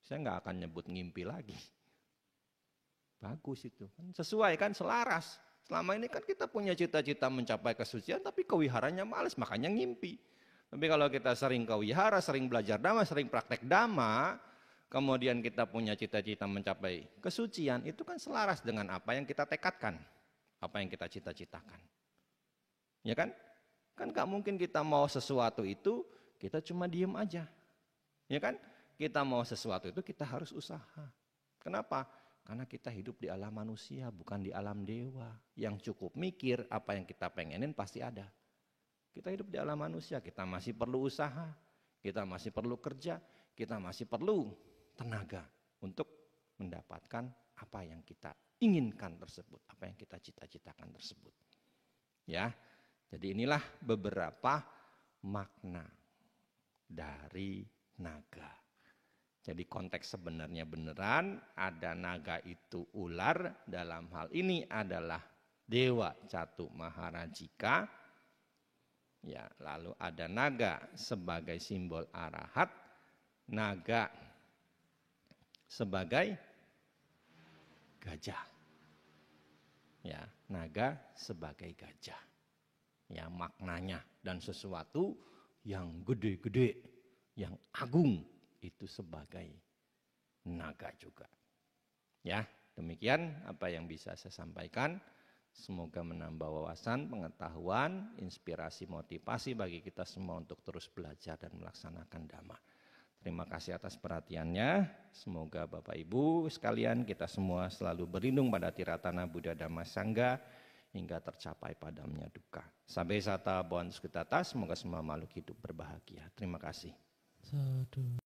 saya nggak akan nyebut ngimpi lagi. Bagus itu, sesuai kan, selaras. Selama ini kan kita punya cita-cita mencapai kesucian, tapi kewiharanya males, makanya ngimpi. Tapi kalau kita sering kewihara, sering belajar Dhamma, sering praktek Dhamma, kemudian kita punya cita-cita mencapai kesucian, itu kan selaras dengan apa yang kita tekadkan, apa yang kita cita-citakan. Ya kan? Kan gak mungkin kita mau sesuatu itu, kita cuma diem aja. Ya kan? Kita mau sesuatu itu, kita harus usaha. Kenapa? Karena kita hidup di alam manusia, bukan di alam dewa. Yang cukup mikir, apa yang kita pengenin pasti ada. Kita hidup di alam manusia, kita masih perlu usaha, kita masih perlu kerja, kita masih perlu tenaga untuk mendapatkan apa yang kita inginkan tersebut, apa yang kita cita-citakan tersebut. Ya, jadi inilah beberapa makna dari naga. Jadi konteks sebenarnya beneran ada naga itu ular, dalam hal ini adalah Dewa Catu Maharajika. Ya, lalu ada naga sebagai simbol arahat, naga sebagai gajah. Ya, naga sebagai gajah. Ya, maknanya dan sesuatu yang gede-gede, yang agung itu sebagai naga juga. Ya, demikian apa yang bisa saya sampaikan. Semoga menambah wawasan, pengetahuan, inspirasi, motivasi bagi kita semua untuk terus belajar dan melaksanakan Dhamma. Terima kasih atas perhatiannya. Semoga Bapak Ibu sekalian kita semua selalu berlindung pada tiratana Buddha Dhamma Sangha hingga tercapai padamnya duka. Sabe sata bon skutata, semoga semua makhluk hidup berbahagia. Terima kasih. Sadu.